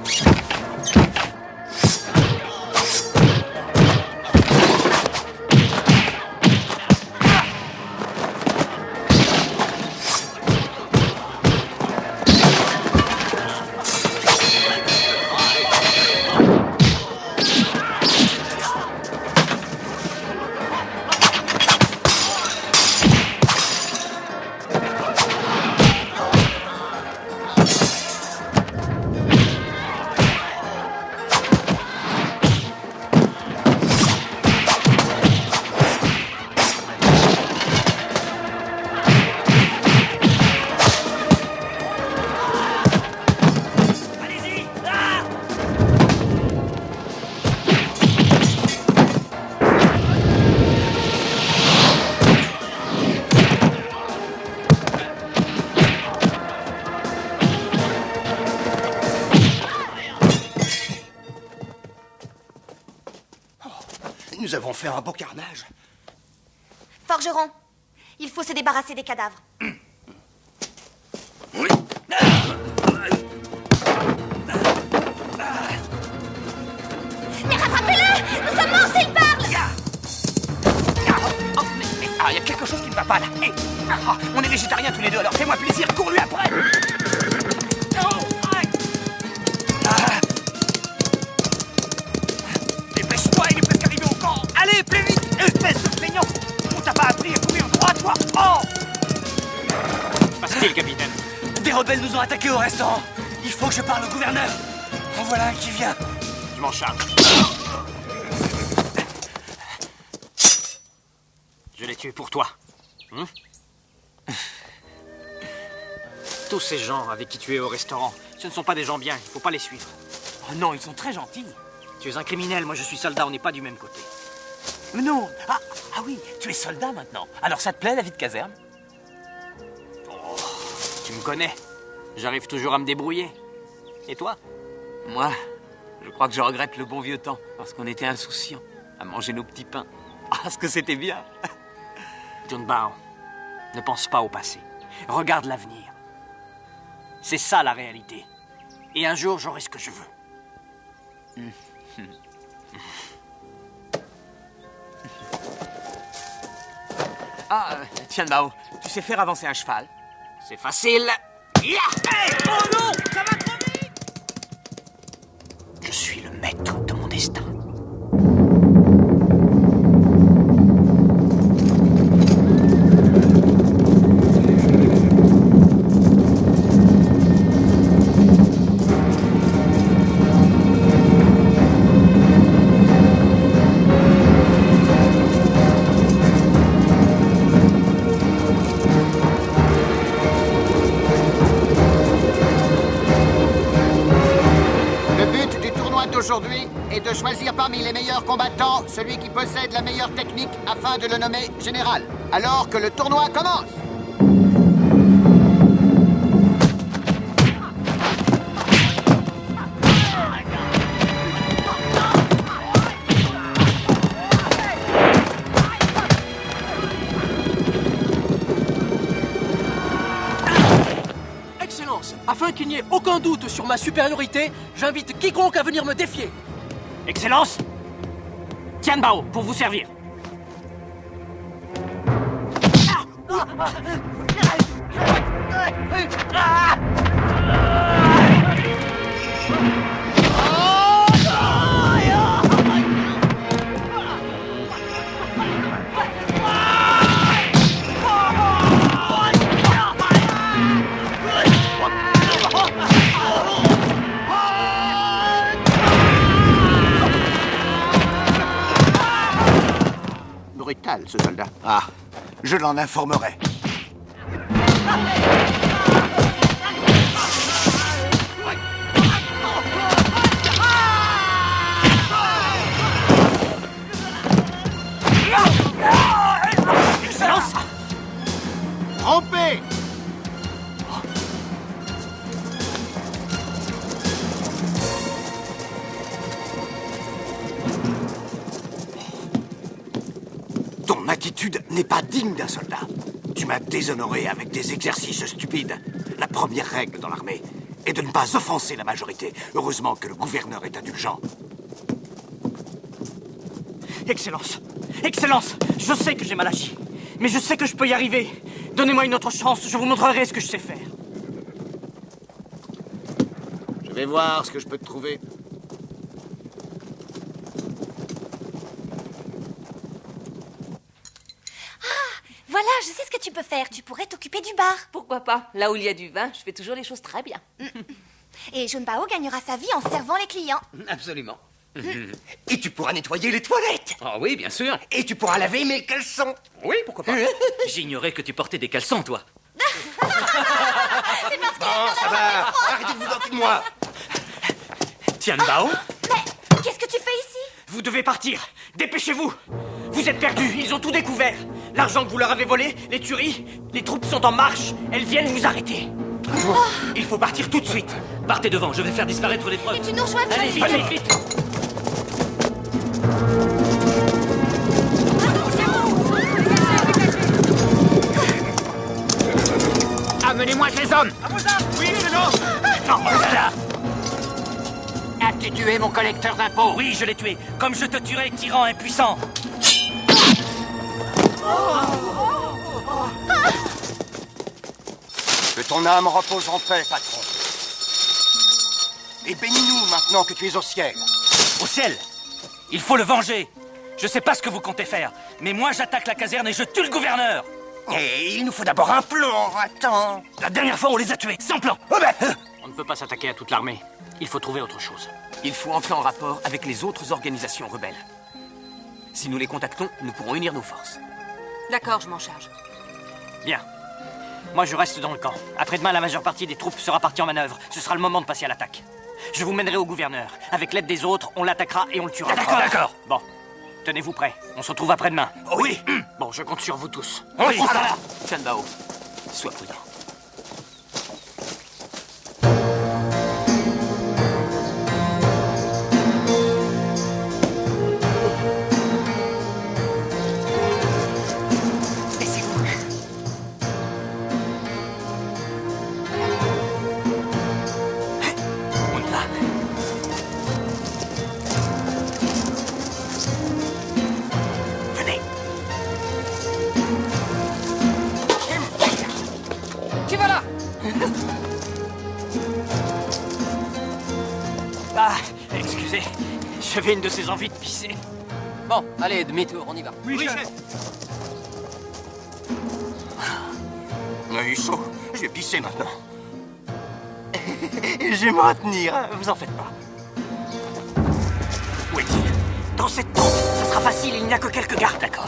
Nous avons fait un beau carnage. Forgeron, il faut se débarrasser des cadavres. Oui. Mais rattrapez-le! Nous sommes morts s'il parle! Il y a quelque chose qui ne va pas là. On est végétariens tous les deux, alors fais-moi plaisir, cours-lui après. Dépêche-toi, il est presque arrivé au camp. Allez, plus vite, espèce de feignant. On t'a pas appris à courir droit, toi. Que se passe-t-il, capitaine? Des rebelles nous ont attaqués au restaurant. Il faut que je parle au gouverneur. En voilà un qui vient. Je m'en charge. Je l'ai tué pour toi. Tous ces gens avec qui tu es au restaurant, ce ne sont pas des gens bien, il faut pas les suivre. Oh non, ils sont très gentils. Tu es un criminel, moi je suis soldat, on n'est pas du même côté. Mais non. Ah oui, tu es soldat maintenant. Alors ça te plaît la vie de caserne? Oh, tu me connais. J'arrive toujours à me débrouiller. Et toi? Moi, je crois que je regrette le bon vieux temps, parce qu'on était insouciants à manger nos petits pains. Ah, ce que c'était bien. Junbao, ne pense pas au passé. Regarde l'avenir. C'est ça la réalité. Et un jour, j'aurai ce que je veux. Tiens, Mao, tu sais faire avancer un cheval? C'est facile. Hey, oh non, ça va trop vite! Je suis le maître de mon destin. Aujourd'hui est de choisir parmi les meilleurs combattants celui qui possède la meilleure technique afin de le nommer général. Alors que le tournoi commence. Excellence, afin qu'il n'y ait aucun doute sur ma supériorité, j'invite quiconque à venir me défier. Excellence, Tianbao, pour vous servir. Brutal, ce soldat. Ah, je l'en informerai. Excellence! Trompé! Ton attitude n'est pas digne d'un soldat. Tu m'as déshonoré avec des exercices stupides. La première règle dans l'armée est de ne pas offenser la majorité. Heureusement que le gouverneur est indulgent. Excellence! Excellence! Je sais que j'ai mal agi, mais je sais que je peux y arriver. Donnez-moi une autre chance, je vous montrerai ce que je sais faire. Je vais voir ce que je peux te trouver. Voilà, je sais ce que tu peux faire. Tu pourrais t'occuper du bar. Pourquoi pas? Là où il y a du vin, je fais toujours les choses très bien. Et Junbao gagnera sa vie en servant les clients. Absolument. Et tu pourras nettoyer les toilettes. Oh oui, bien sûr. Et tu pourras laver mes caleçons. Oui, pourquoi pas. J'ignorais que tu portais des caleçons, toi. C'est parce Bon, ça va. Arrêtez de vous moquer de moi. Tianbao? Mais qu'est-ce que tu fais ici? Vous devez partir. Dépêchez-vous. Vous êtes perdus, ils ont tout découvert. L'argent que vous leur avez volé, les tueries, les troupes sont en marche. Elles viennent vous arrêter. Il faut partir tout de suite. Partez devant, je vais faire disparaître les preuves. Et tu nous rejoins Allez, vite, vite, vite. personne. Oui, excellent. Non, là. As-tu tué mon collecteur d'impôts? Oui, je l'ai tué, comme je te tuerai, tyran impuissant. Que ton âme repose en paix, patron. Et bénis-nous maintenant que tu es au ciel. Au ciel? Il faut le venger. Je sais pas ce que vous comptez faire, mais moi j'attaque la caserne et je tue le gouverneur. Et il nous faut d'abord un plan, attends. La dernière fois, on les a tués, sans plan. On ne peut pas s'attaquer à toute l'armée. Il faut trouver autre chose. Il faut entrer en rapport avec les autres organisations rebelles. Si nous les contactons, nous pourrons unir nos forces. D'accord, je m'en charge. Bien. Moi, je reste dans le camp. Après-demain, la majeure partie des troupes sera partie en manœuvre. Ce sera le moment de passer à l'attaque. Je vous mènerai au gouverneur. Avec l'aide des autres, on l'attaquera et on le tuera. D'accord. Bon. Tenez-vous prêts. On se retrouve après-demain. Oui. Bon, je compte sur vous tous. Oui. Tian Bao, sois prudent. Ah, excusez. J'avais une de ces envies de pisser. Bon, allez, demi-tour, on y va. Oui, chef. Il est chaud. Je vais pisser maintenant. Je vais me retenir, hein, vous en faites pas. Où est-il? Dans cette tente. Ça sera facile, il n'y a que quelques gardes, d'accord.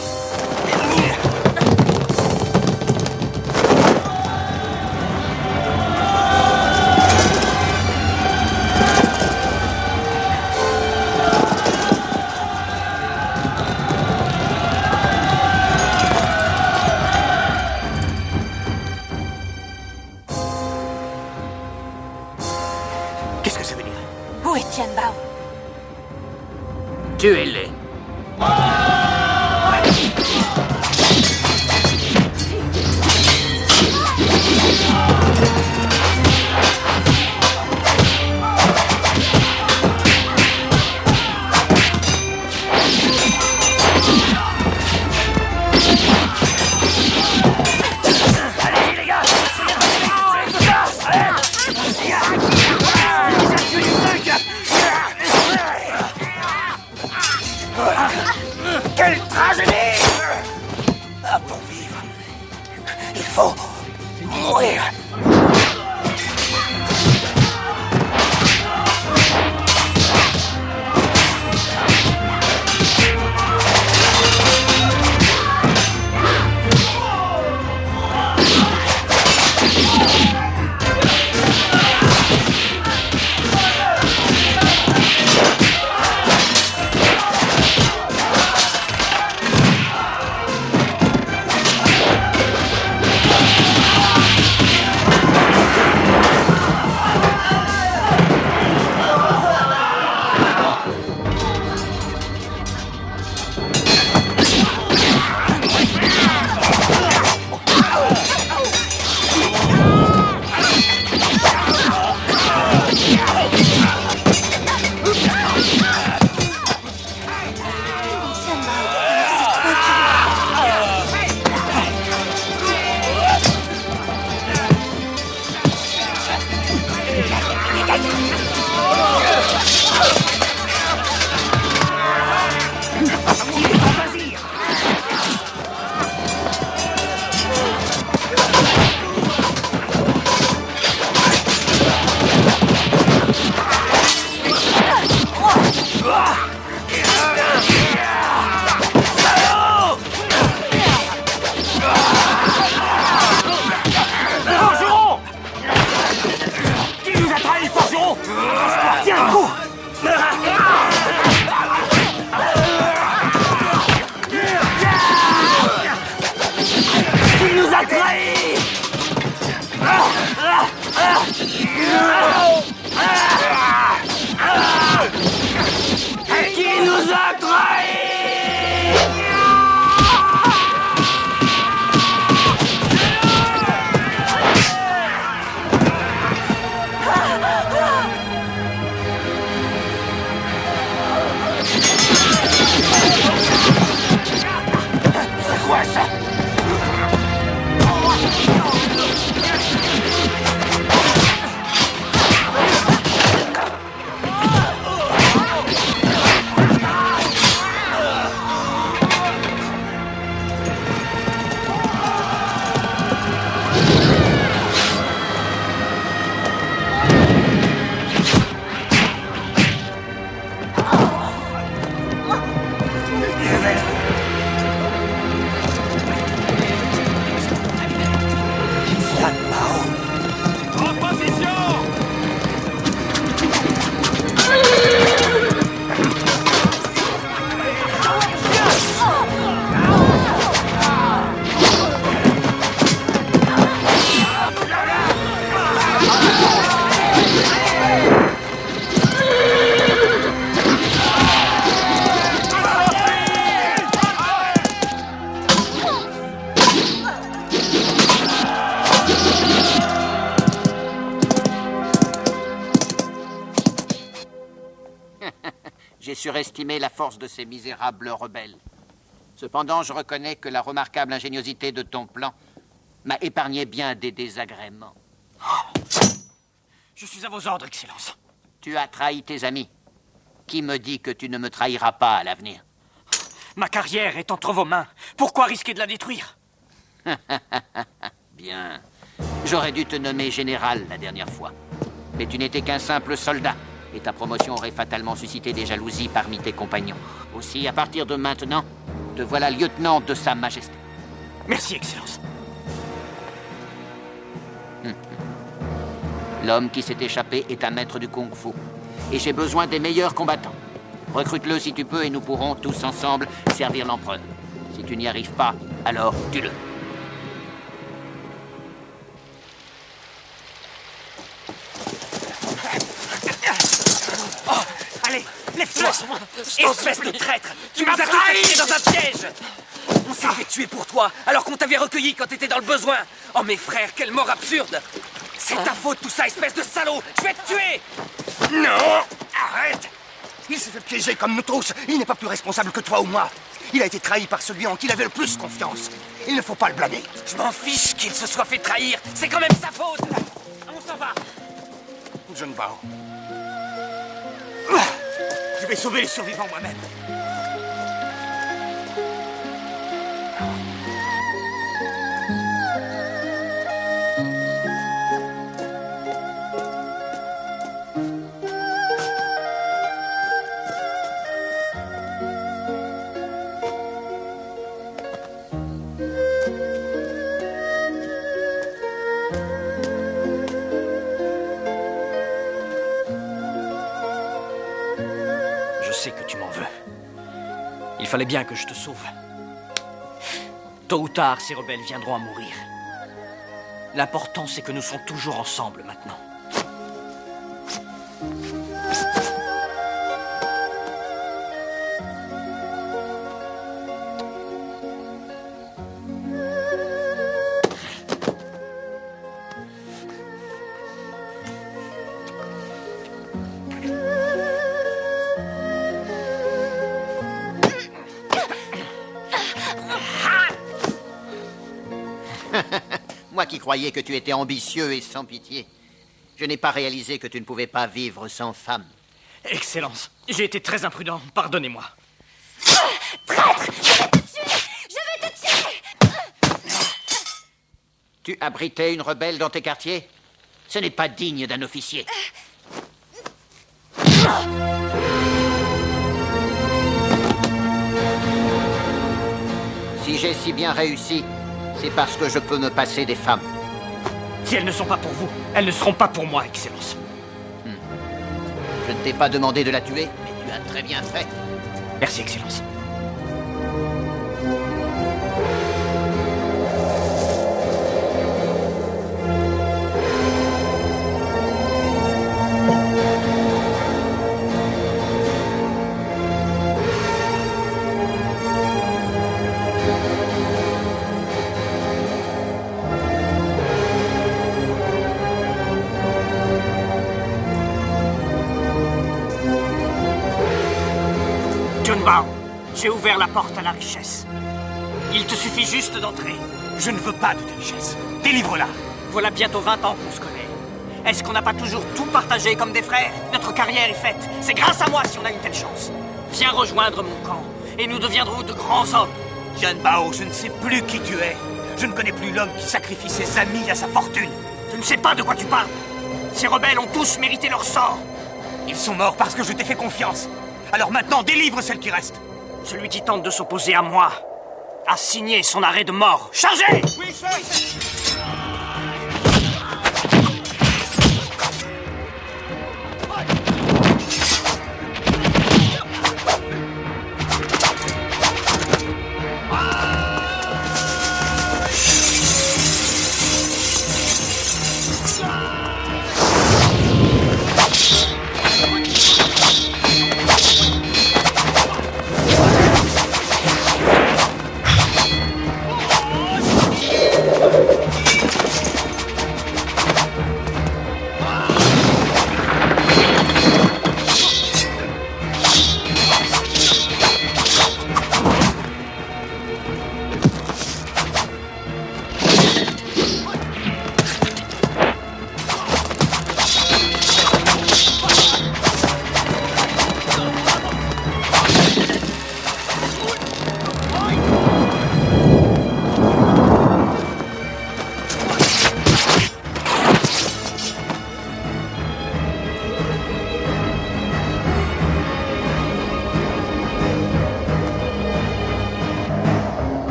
Qu'est-ce que ça veut dire? Où est Tian Bao? Tuez-les. Allez, les gars, soyez tout ça. Quelle tragédie! Ah, pour vivre, il faut mourir. Qui J'ai surestimé la force de ces misérables rebelles. Cependant, je reconnais que la remarquable ingéniosité de ton plan m'a épargné bien des désagréments. Je suis à vos ordres, Excellence. Tu as trahi tes amis. Qui me dit que tu ne me trahiras pas à l'avenir? Ma carrière est entre vos mains. Pourquoi risquer de la détruire? Bien. J'aurais dû te nommer général la dernière fois. Mais tu n'étais qu'un simple soldat. Et ta promotion aurait fatalement suscité des jalousies parmi tes compagnons. Aussi, à partir de maintenant, te voilà lieutenant de Sa Majesté. Merci, Excellence. L'homme qui s'est échappé est un maître du kung-fu. Et j'ai besoin des meilleurs combattants. Recrute-le si tu peux et nous pourrons tous ensemble servir l'empereur. Si tu n'y arrives pas, alors tue-le. Oh, allez, lève-toi. Espèce de traître. Tu nous as tous fait dans un piège. On s'est fait tuer pour toi, alors qu'on t'avait recueilli quand t'étais dans le besoin. Oh, mes frères, quelle mort absurde. C'est ta faute, tout ça, espèce de salaud. Je vais te tuer. Non! Arrête! Il s'est fait piéger comme nous tous. Il n'est pas plus responsable que toi ou moi. Il a été trahi par celui en qui il avait le plus confiance. Il ne faut pas le blâmer. Je m'en fiche qu'il se soit fait trahir. C'est quand même sa faute. On s'en va. John Bao. Je vais sauver les survivants moi-même. Que tu m'en veux. Il fallait bien que je te sauve. Tôt ou tard, ces rebelles viendront à mourir. L'important, c'est que nous sommes toujours ensemble maintenant. Moi qui croyais que tu étais ambitieux et sans pitié. Je n'ai pas réalisé que tu ne pouvais pas vivre sans femme. Excellence, j'ai été très imprudent, pardonnez-moi. Traître! Je vais te tuer! Je vais te tuer! Tu abritais une rebelle dans tes quartiers? Ce n'est pas digne d'un officier. Si j'ai si bien réussi, c'est parce que je peux me passer des femmes. Si elles ne sont pas pour vous, elles ne seront pas pour moi, Excellence. Je ne t'ai pas demandé de la tuer, mais tu as très bien fait. Merci, Excellence. John Bao, j'ai ouvert la porte à la richesse. Il te suffit juste d'entrer. Je ne veux pas de ta richesse. Délivre-la. Voilà bientôt 20 ans qu'on se connaît. Est-ce qu'on n'a pas toujours tout partagé comme des frères? Notre carrière est faite. C'est grâce à moi si on a une telle chance. Viens rejoindre mon camp et nous deviendrons de grands hommes. John Bao, je ne sais plus qui tu es. Je ne connais plus l'homme qui sacrifie ses amis à sa fortune. Tu ne sais pas de quoi tu parles. Ces rebelles ont tous mérité leur sort. Ils sont morts parce que je t'ai fait confiance. Alors maintenant, délivre celle qui reste. Celui qui tente de s'opposer à moi a signé son arrêt de mort. Chargez! Oui, chef!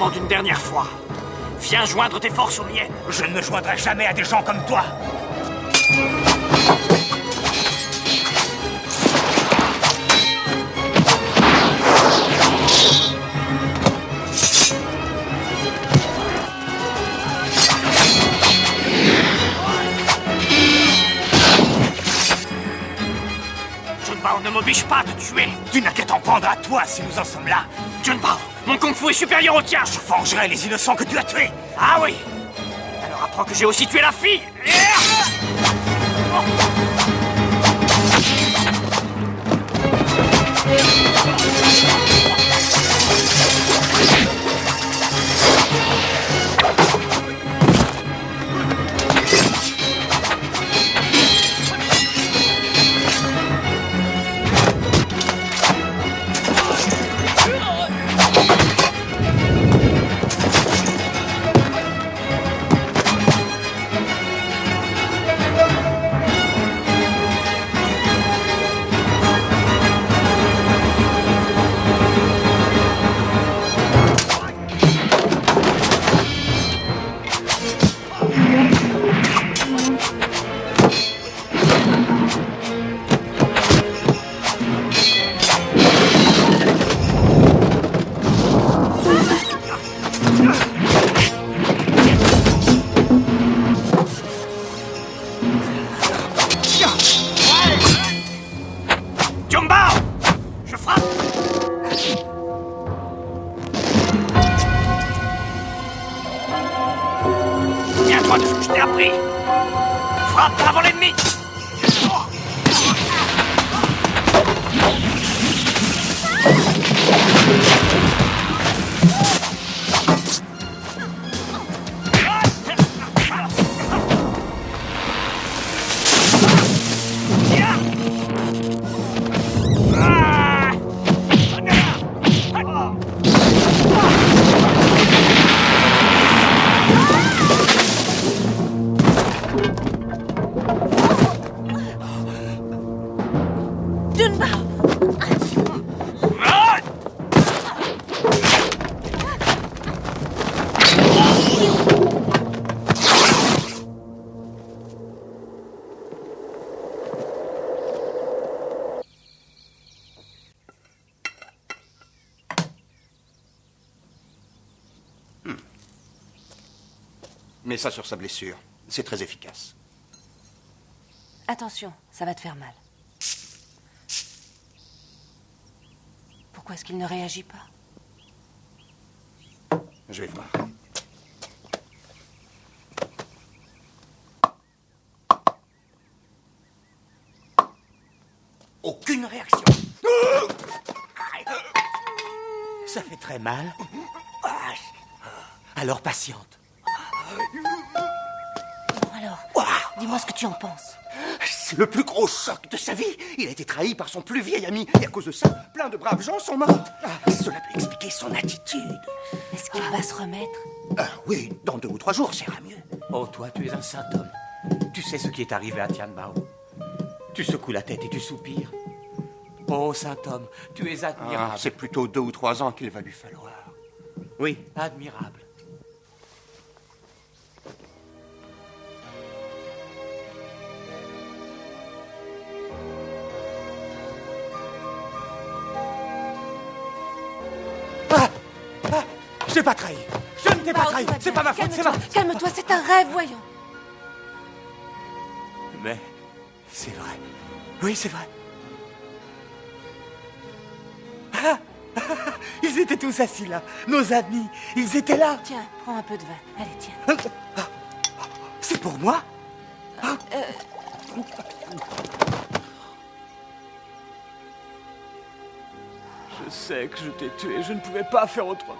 demande une dernière fois. Viens joindre tes forces aux miennes. Je ne me joindrai jamais à des gens comme toi. Junbao ne m'oblige pas à te tuer. Tu n'as qu'à t'en prendre à toi si nous en sommes là. Junbao, mon kung-fu est supérieur au tien. Je vengerai les innocents que tu as tués. Ah oui. Alors apprends que j'ai aussi tué la fille. Mets ça sur sa blessure. C'est très efficace. Attention, ça va te faire mal. Pourquoi est-ce qu'il ne réagit pas? Je vais voir. Aucune réaction. Ça fait très mal. Alors patiente. Bon alors, dis-moi ce que tu en penses. C'est le plus gros choc de sa vie. Il a été trahi par son plus vieil ami. Et à cause de ça, plein de braves gens sont morts. Cela peut expliquer son attitude. Est-ce qu'il va se remettre? Oui, dans 2 ou 3 jours, ça ira mieux. Oh, toi, tu es un saint homme. Tu sais ce qui est arrivé à Tianbao. Tu secoues la tête et tu soupires. Oh, saint homme, tu es admirable. C'est plutôt 2 ou 3 ans qu'il va lui falloir. Oui, admirable. Je t'ai pas trahi. Je ne t'ai pas trahi. C'est pas ma faute, c'est ma... Calme-toi, c'est un rêve, voyons. Mais c'est vrai. Oui, c'est vrai. Ils étaient tous assis là. Nos amis, ils étaient là. Tiens, prends un peu de vin. Allez, tiens. C'est pour moi? Je sais que je t'ai tué. Je ne pouvais pas faire autrement.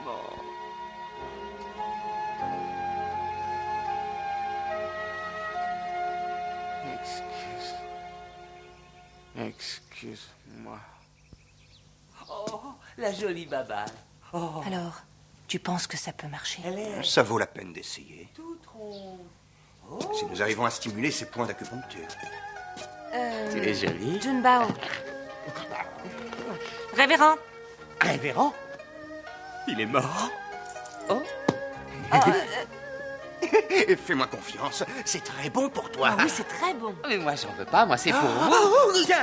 Excuse-moi. Oh, la jolie Baba. Oh. Alors, tu penses que ça peut marcher? Ça vaut la peine d'essayer. Tout rond. Oh. Si nous arrivons à stimuler ces points d'acupuncture. Tu es jolie. Junbao. Révérend. Révérend? Il est mort? Fais-moi confiance, c'est très bon pour toi. Ah oui, c'est très bon. Mais moi, j'en veux pas, moi, c'est pour vous. Tiens.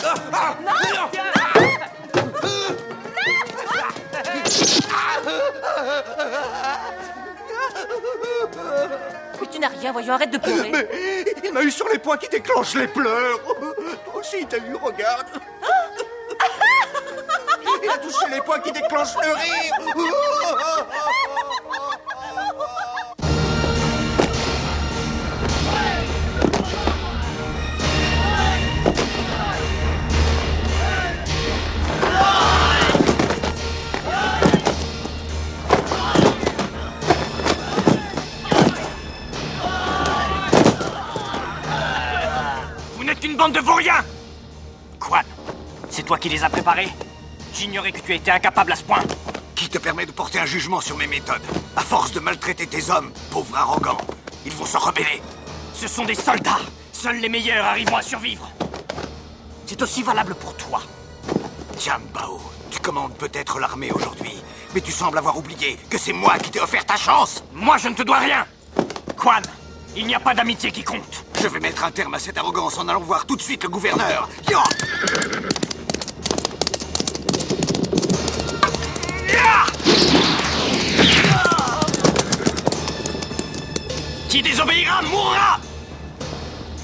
Mais tu n'as rien, voyons, arrête de pleurer. Mais il m'a eu sur les poings qui déclenchent les pleurs. Toi aussi, t'as eu, regarde. Il a touché les poings qui déclenchent le rire. Vous n'êtes qu'une bande de vauriens! Quan, c'est toi qui les as préparés? J'ignorais que tu étais incapable à ce point. Qui te permet de porter un jugement sur mes méthodes? À force de maltraiter tes hommes, pauvres arrogants, ils vont se rebeller. Ce sont des soldats. Seuls les meilleurs arriveront à survivre. C'est aussi valable pour toi. Tiambao, tu commandes peut-être l'armée aujourd'hui, mais tu sembles avoir oublié que c'est moi qui t'ai offert ta chance. Moi, je ne te dois rien. Quan, il n'y a pas d'amitié qui compte. Je vais mettre un terme à cette arrogance en allant voir tout de suite le gouverneur. Yo! Qui désobéira mourra.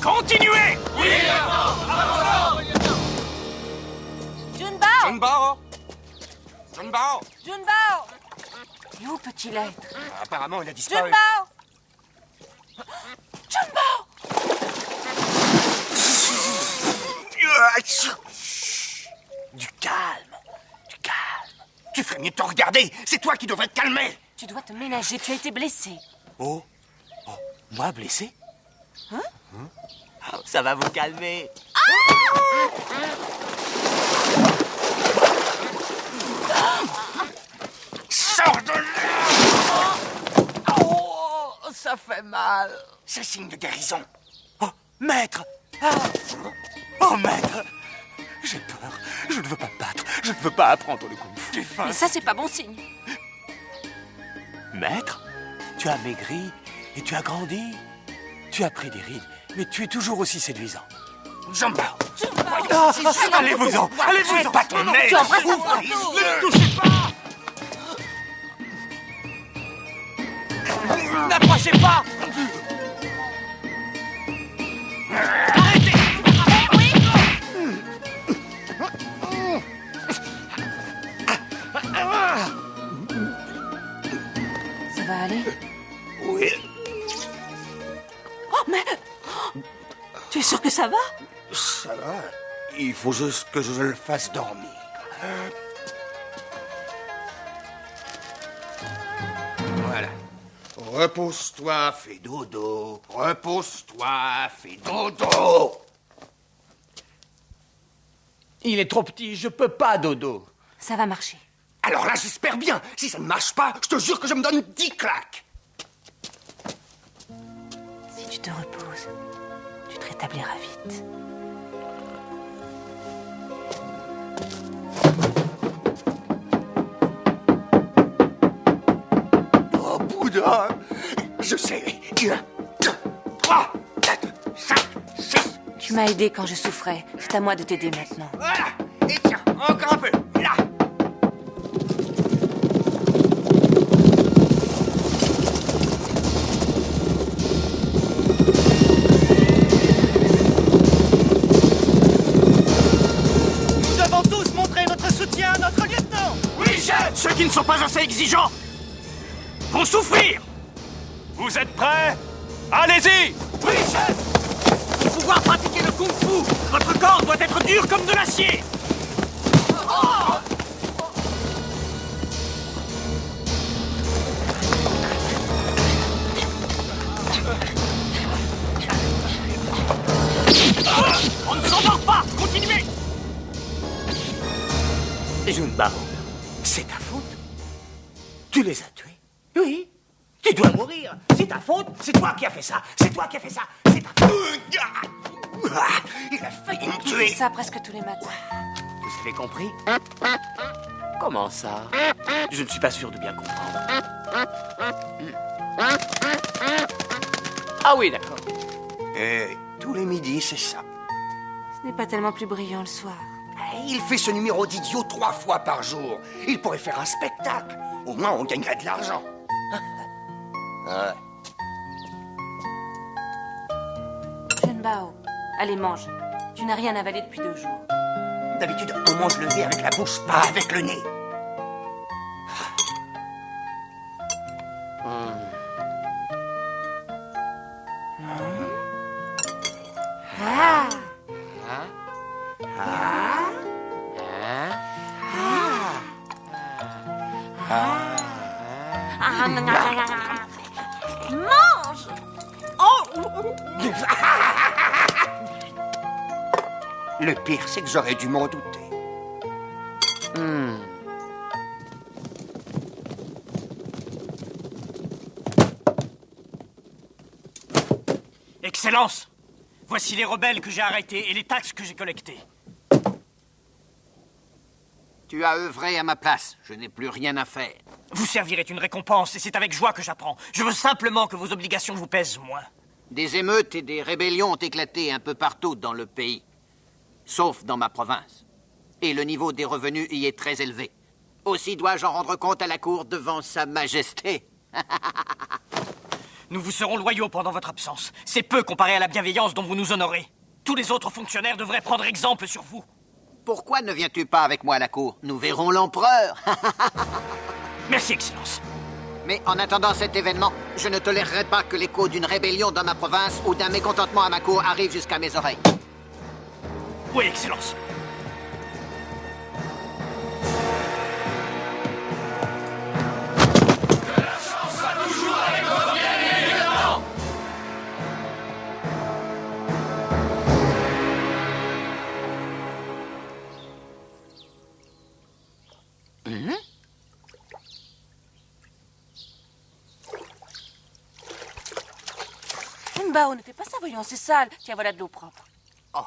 Continuez. Oui, Junbao! Junbao! Junbao! Junbao! Et où peut-il être? Apparemment, il a disparu. Junbao! Junbao! Du calme. Du calme. Tu ferais mieux de te regarder. C'est toi qui devrais te calmer. Tu dois te ménager, tu as été blessé. Oh, moi blessé? Hein? Oh, ça va vous calmer. Sors de là! Oh, ça fait mal. C'est signe de guérison. Oh, maître! Ah. Oh, maître! J'ai peur. Je ne veux pas me battre. Je ne veux pas apprendre le kung-fu. J'ai faim. Mais ça, c'est pas bon signe. Maître, tu as maigri et tu as grandi. Tu as pris des rides, mais tu es toujours aussi séduisant. Junbao! Allez-vous-en! Allez-vous-en! Pas ton nez! Tu embrasses un fantôme! Ne le touchez pas! N'approchez pas! Arrêtez! Ça va aller? Oui. Oh, mais... Tu es sûr que ça va? Ça va. Il faut juste que je le fasse dormir. Voilà. Repose-toi, fais dodo. Repose-toi, fais dodo. Il est trop petit, je peux pas, dodo. Ça va marcher. Alors là, j'espère bien. Si ça ne marche pas, je te jure que je me donne 10 claques. Si tu te reposes, tu te rétabliras vite. Oh, Bouddha, je sais. 1, 2, 3, 4, 5, 6. Tu m'as aidé quand je souffrais. C'est à moi de t'aider maintenant. Voilà. Et tiens, encore un peu. Là. Nous devons tous montrer notre soutien à notre lieutenant. Oui, chef. Ceux qui ne sont pas assez exigeants vont souffrir. Vous êtes prêts? Allez-y. Oui, chef. Pour pouvoir pratiquer le kung-fu, votre corps doit être dur comme de l'acier. On ne s'endort pas. Continuez. Junbao, c'est ta faute. Tu les as tués. Oui. Tu dois mourir. C'est ta faute. C'est toi qui as fait ça. C'est toi qui as fait ça. C'est ta faute. Il a failli me Tu tuer. fais ça presque tous les matins. Vous avez compris? Comment ça? Je ne suis pas sûr de bien comprendre. Ah oui, d'accord. Et tous les midis, c'est ça. Ce n'est pas tellement plus brillant le soir. Il fait ce numéro d'idiot 3 fois par jour. Il pourrait faire un spectacle. Au moins, on gagnerait de l'argent. Ouais. Jeune Bao, allez, mange. Tu n'as rien avalé depuis 2 jours. D'habitude, on mange le nez avec la bouche, pas avec le nez. Mange! Le pire, c'est que j'aurais dû m'en douter. Excellence! Voici les rebelles que j'ai arrêtés et les taxes que j'ai collectées. Tu as œuvré à ma place. Je n'ai plus rien à faire. Vous servirez une récompense et c'est avec joie que j'apprends. Je veux simplement que vos obligations vous pèsent moins. Des émeutes et des rébellions ont éclaté un peu partout dans le pays. Sauf dans ma province. Et le niveau des revenus y est très élevé. Aussi dois-je en rendre compte à la cour devant sa majesté. Nous vous serons loyaux pendant votre absence. C'est peu comparé à la bienveillance dont vous nous honorez. Tous les autres fonctionnaires devraient prendre exemple sur vous. Pourquoi ne viens-tu pas avec moi à la cour? Nous verrons l'empereur. Merci, Excellence. Mais en attendant cet événement, je ne tolérerai pas que l'écho d'une rébellion dans ma province ou d'un mécontentement à ma cour arrive jusqu'à mes oreilles. Oui, Excellence. Bao, ne fais pas ça, voyons, c'est sale. Tiens, voilà de l'eau propre. Oh,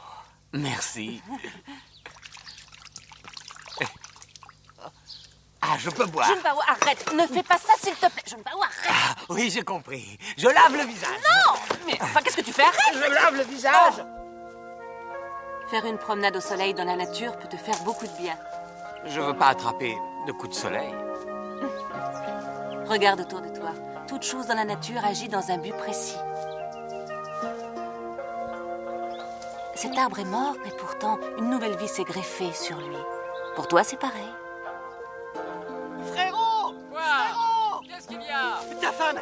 merci. Ah, je peux boire. Jeune Bao, arrête. Ne fais pas ça, s'il te plaît. Jeune Bao, arrête. Ah, oui, j'ai compris. Je lave le visage. Non! Mais enfin, qu'est-ce que tu fais? Arrête! Je lave le visage. Faire une promenade au soleil dans la nature peut te faire beaucoup de bien. Je veux pas attraper de coups de soleil. Regarde autour de toi. Toute chose dans la nature agit dans un but précis. Cet arbre est mort, mais pourtant, une nouvelle vie s'est greffée sur lui. Pour toi, c'est pareil. Frérot! Quoi? Frérot! Qu'est-ce qu'il y a? Ta femme!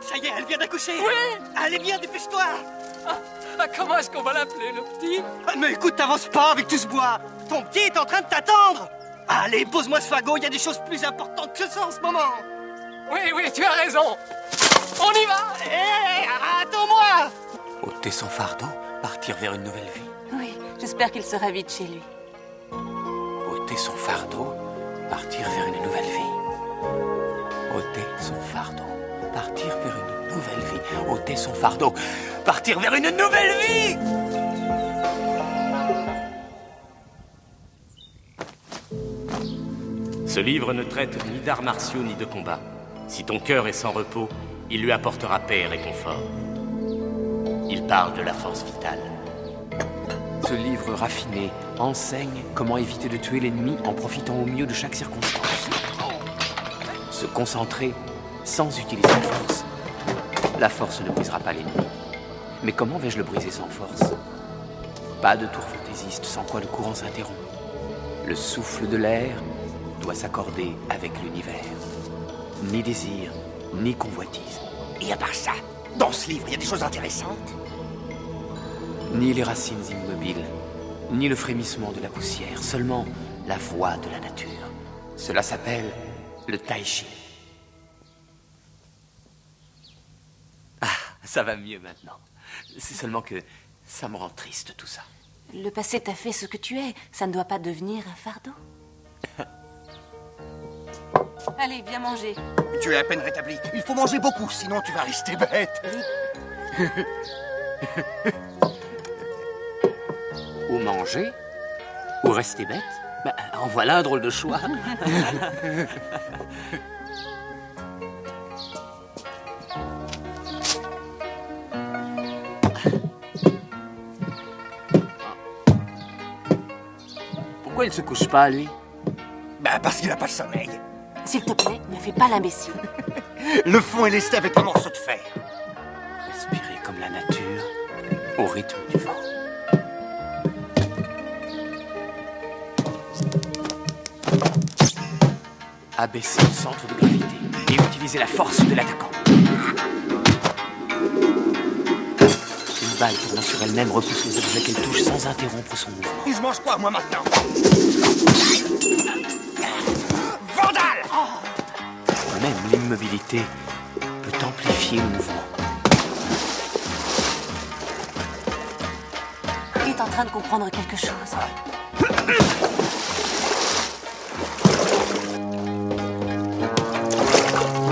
Ça y est, elle vient d'accoucher! Oui! Allez, viens, dépêche-toi! Comment est-ce qu'on va l'appeler, le petit? Mais écoute, t'avances pas avec tout ce bois! Ton petit est en train de t'attendre! Allez, pose-moi ce fagot, il y a des choses plus importantes que ça en ce moment! Oui, tu as raison! On y va! Hé, attends-moi! Ôter son fardeau, partir vers une nouvelle vie. Oui, j'espère qu'il sera vite chez lui. Ôter son fardeau, partir vers une nouvelle vie. Ôter son fardeau, partir vers une nouvelle vie. Ôter son fardeau, partir vers une nouvelle vie. Ce livre ne traite ni d'arts martiaux ni de combat. Si ton cœur est sans repos, il lui apportera paix et réconfort. Il parle de la force vitale. Ce livre raffiné enseigne comment éviter de tuer l'ennemi en profitant au mieux de chaque circonstance. Se concentrer sans utiliser la force. La force ne brisera pas l'ennemi. Mais comment vais-je le briser sans force? Pas de tour fantaisiste sans quoi le courant s'interrompt. Le souffle de l'air doit s'accorder avec l'univers. Ni désir, ni convoitise. Et à part ça, dans ce livre, il y a des choses intéressantes. Ni les racines immobiles, ni le frémissement de la poussière, seulement la voix de la nature. Cela s'appelle le tai chi. Ah, ça va mieux maintenant. C'est seulement que ça me rend triste tout ça. Le passé t'a fait ce que tu es. Ça ne doit pas devenir un fardeau. Allez, viens manger. Tu es à peine rétabli. Il faut manger beaucoup, sinon tu vas rester bête. Ou manger, ou rester bête. Bah, en voilà un drôle de choix. Pourquoi il se couche pas, lui? Bah, parce qu'il a pas le sommeil. S'il te plaît, ne fais pas l'imbécile. Le fond est lesté avec un morceau de fer. Respirer comme la nature, au rythme du vent. Abaisser le centre de gravité et utiliser la force de l'attaquant. Une balle tournant sur elle-même repousse les objets qu'elle touche sans interrompre son mouvement. Et je mange quoi, moi, maintenant? Vandale! Même l'immobilité peut amplifier le mouvement. Il est en train de comprendre quelque chose.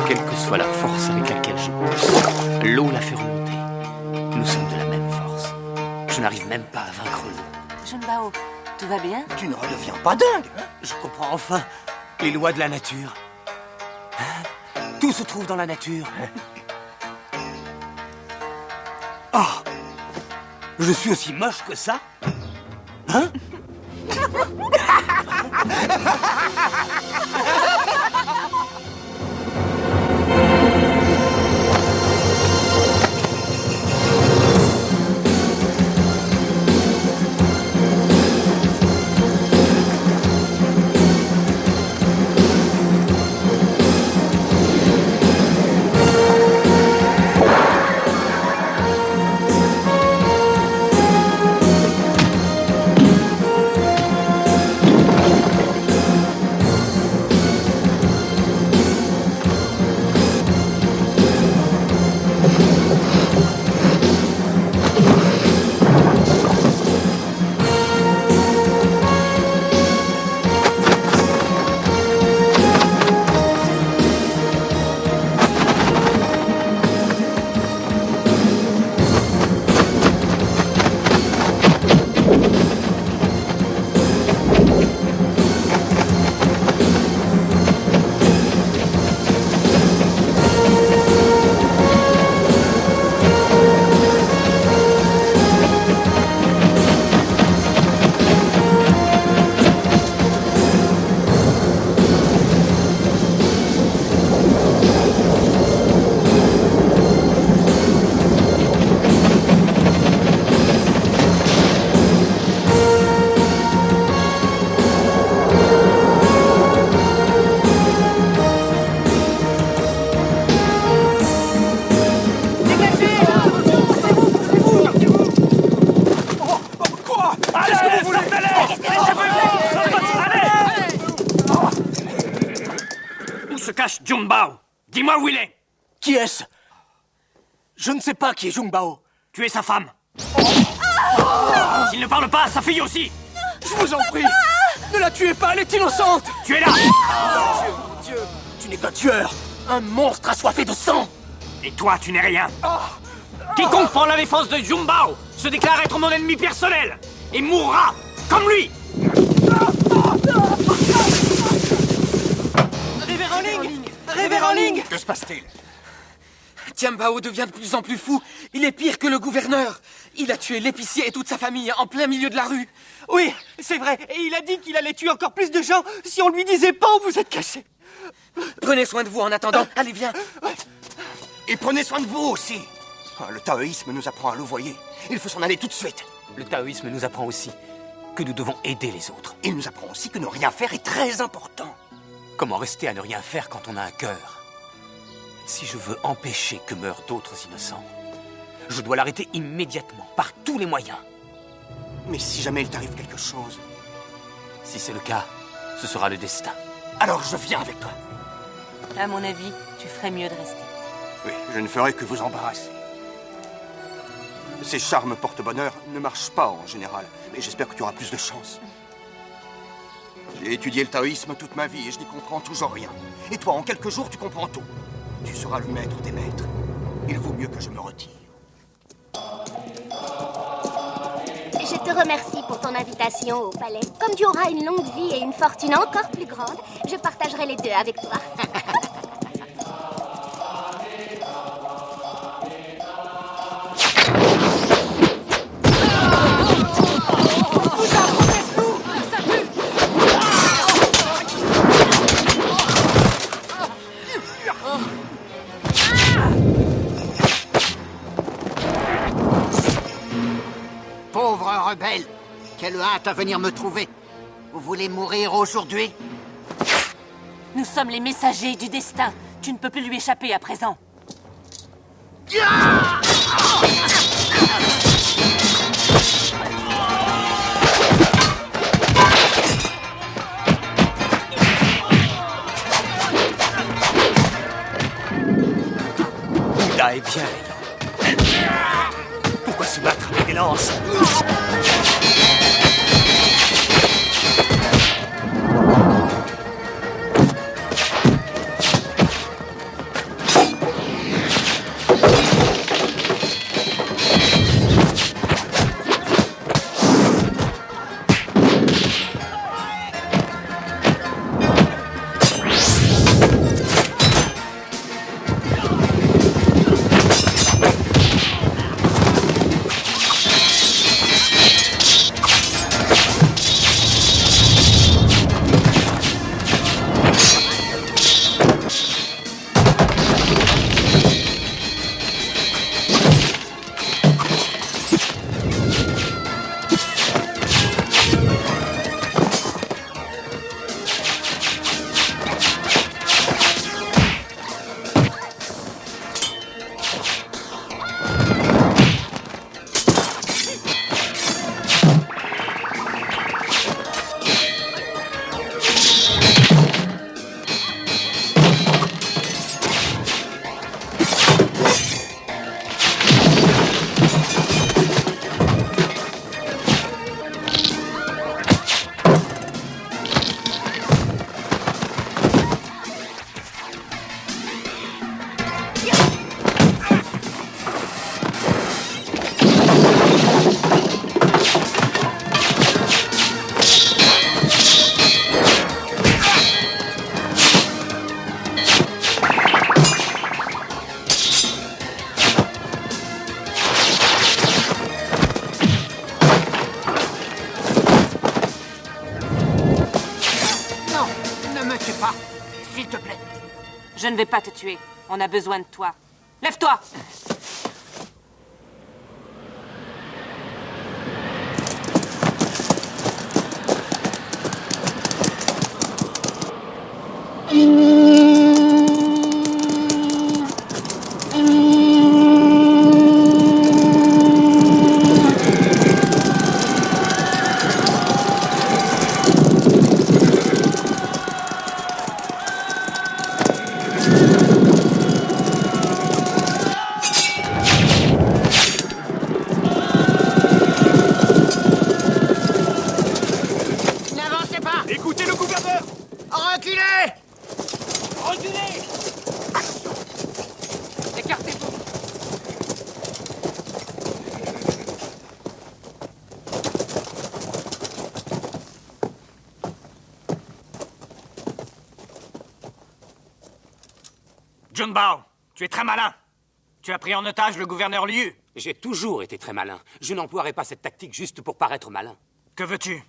Quelle que soit la force avec laquelle je pousse, l'eau la fait remonter. Nous sommes de la même force. Je n'arrive même pas à vaincre l'eau. Junbao, tout va bien? Tu ne redeviens pas dingue, hein? Je comprends enfin les lois de la nature. Tout se trouve dans la nature. Oh! Je suis aussi moche que ça? Hein? Junbao, dis-moi où il est. Qui est-ce? Je ne sais pas qui est Junbao. Tu es sa femme. S'il ne parle pas, sa fille aussi. Je vous en prie, ne la tuez pas, elle est innocente. Tu es là. Mon Dieu, tu n'es qu'un tueur, un monstre assoiffé de sang. Et toi, tu n'es rien. Quiconque prend la défense de Junbao se déclare être mon ennemi personnel et mourra comme lui. Révérend Ling! Révérend Ling! Que se passe-t-il? Tianbao devient de plus en plus fou. Il est pire que le gouverneur. Il a tué l'épicier et toute sa famille en plein milieu de la rue. Oui, c'est vrai. Et il a dit qu'il allait tuer encore plus de gens si on lui disait pas où vous êtes cachés. Prenez soin de vous en attendant. Allez, viens. Et prenez soin de vous aussi. Le taoïsme nous apprend à louvoyer. Il faut s'en aller tout de suite. Le taoïsme nous apprend aussi que nous devons aider les autres. Il nous apprend aussi que ne rien faire est très important. Comment rester à ne rien faire quand on a un cœur? Si je veux empêcher que meurent d'autres innocents, je dois l'arrêter immédiatement, par tous les moyens. Mais si jamais il t'arrive quelque chose... Si c'est le cas, ce sera le destin. Alors je viens avec toi. À mon avis, tu ferais mieux de rester. Oui, je ne ferai que vous embarrasser. Ces charmes porte-bonheur ne marchent pas en général, mais j'espère que tu auras plus de chance. J'ai étudié le taoïsme toute ma vie et je n'y comprends toujours rien. Et toi, en quelques jours, tu comprends tout. Tu seras le maître des maîtres. Il vaut mieux que je me retire. Je te remercie pour ton invitation au palais. Comme tu auras une longue vie et une fortune encore plus grande, je partagerai les deux avec toi. Quelle hâte à venir me trouver. Vous voulez mourir aujourd'hui? Nous sommes les messagers du destin. Tu ne peux plus lui échapper à présent. Bouddha est bienveillant. Pourquoi se battre avec des lances? Je ne vais pas te tuer. On a besoin de toi. Lève-toi! Junbao, tu es très malin. Tu as pris en otage le gouverneur Liu. J'ai toujours été très malin. Je n'emploierai pas cette tactique juste pour paraître malin. Que veux-tu?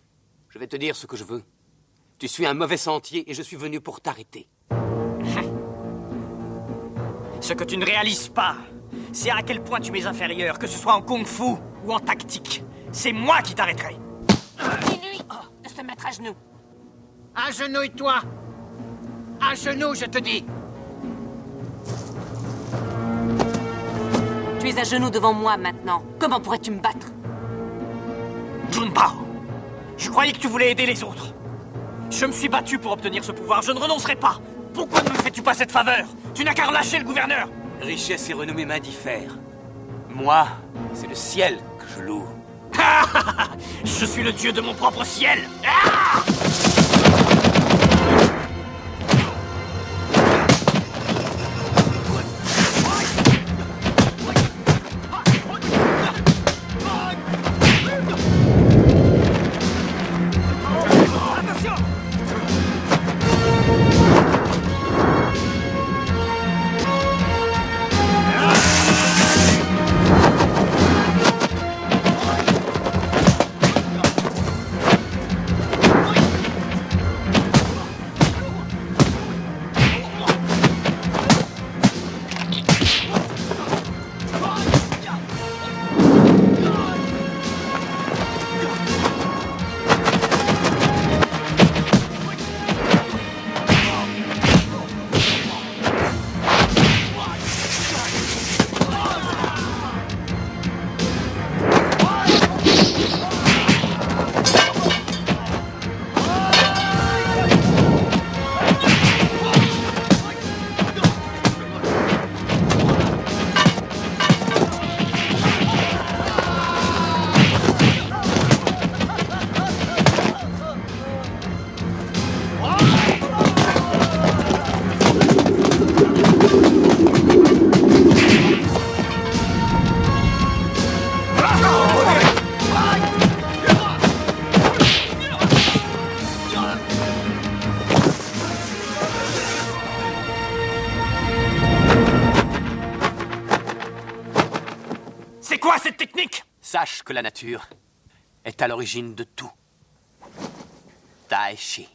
Je vais te dire ce que je veux. Tu suis un mauvais sentier et je suis venu pour t'arrêter. Ce que tu ne réalises pas, c'est à quel point tu m'es inférieur, que ce soit en kung-fu ou en tactique. C'est moi qui t'arrêterai. Dis-lui de se mettre à genoux. Agenouille-toi. À genoux, je te dis. Tu es à genoux devant moi maintenant. Comment pourrais-tu me battre? Junbao, je croyais que tu voulais aider les autres. Je me suis battu pour obtenir ce pouvoir. Je ne renoncerai pas. Pourquoi ne me fais-tu pas cette faveur? Tu n'as qu'à relâcher le gouverneur. Richesse et renommée m'indiffèrent. Moi, c'est le ciel que je loue. Je suis le dieu de mon propre ciel. Ah! Sache que la nature est à l'origine de tout. Daishi.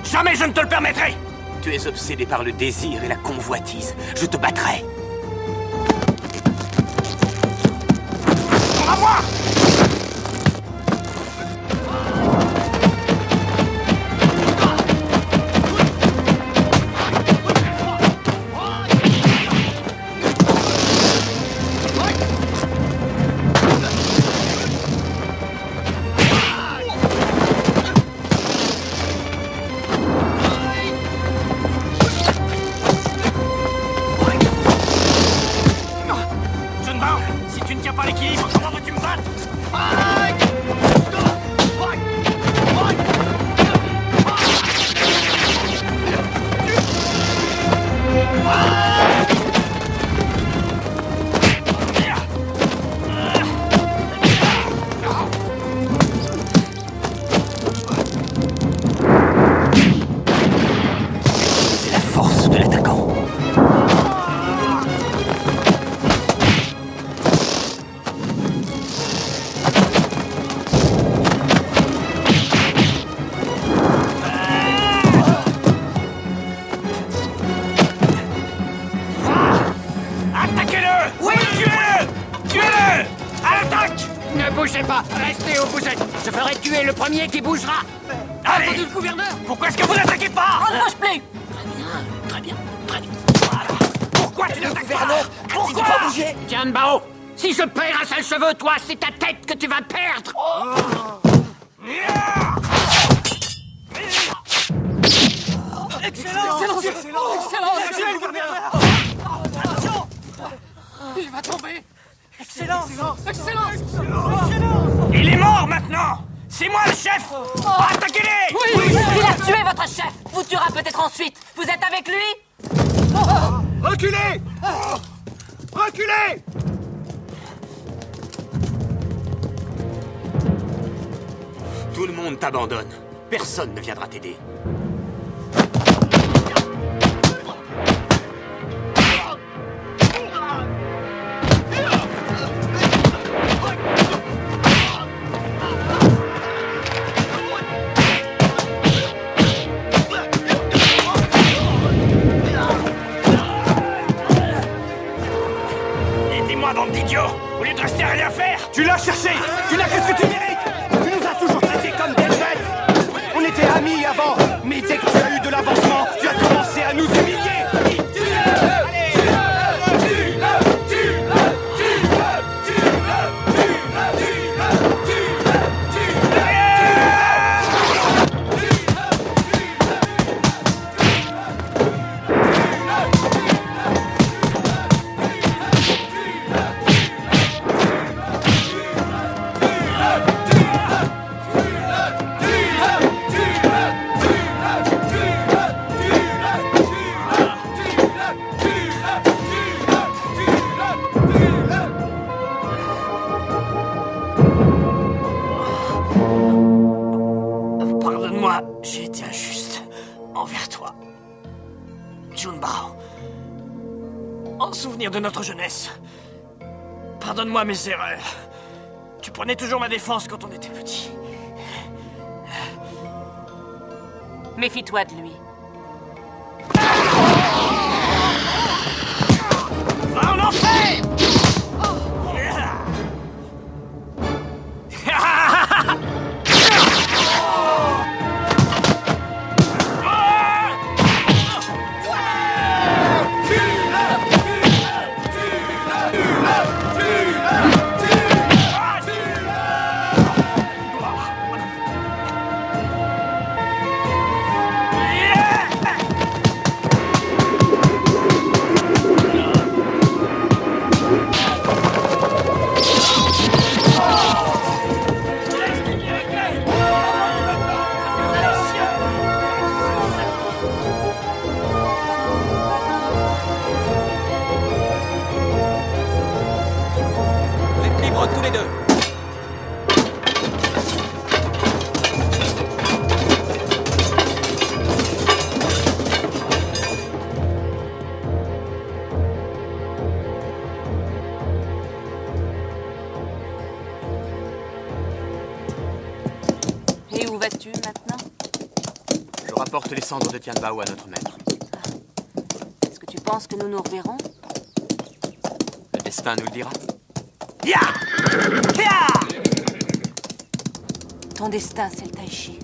Jamais je ne te le permettrai! Tu es obsédé par le désir et la convoitise. Je te battrai. On va voir! Qui bougera. Allez. Entendu le gouverneur? Pourquoi est-ce que vous n'attaquez pas? On ne bouge plus. Très bien. Voilà. Pourquoi tu n'attaques pas? Pourquoi pas bouger? Tiens, Bao, si je perds un seul cheveu, toi, c'est ta tête que tu vas perdre. Excellent, gouverneur. Attention. Il va tomber. Excellent. Il est mort maintenant. C'est moi le chef. Attaquez-les. Oui, il a tué votre chef. Vous tuera peut-être ensuite. Vous êtes avec lui? Reculez. Reculez. Tout le monde t'abandonne. Personne ne viendra t'aider. Bande d'idiots! Au lieu de rester à rien faire! Tu l'as cherché! Tu n'as que ce que tu mérites! Tu nous as toujours traités comme des bêtes! On était amis avant, mais dès que tu as eu de l'avancement, tu as commencé à nous humilier! J'ai été injuste envers toi, Junbao. En souvenir de notre jeunesse, pardonne-moi mes erreurs. Tu prenais toujours ma défense quand on était petit. Méfie-toi de lui. Va en enfer! Apporte les cendres de Tianbao à notre maître. Est-ce que tu penses que nous nous reverrons? Le destin nous le dira. Ton destin, c'est le Tai Chi.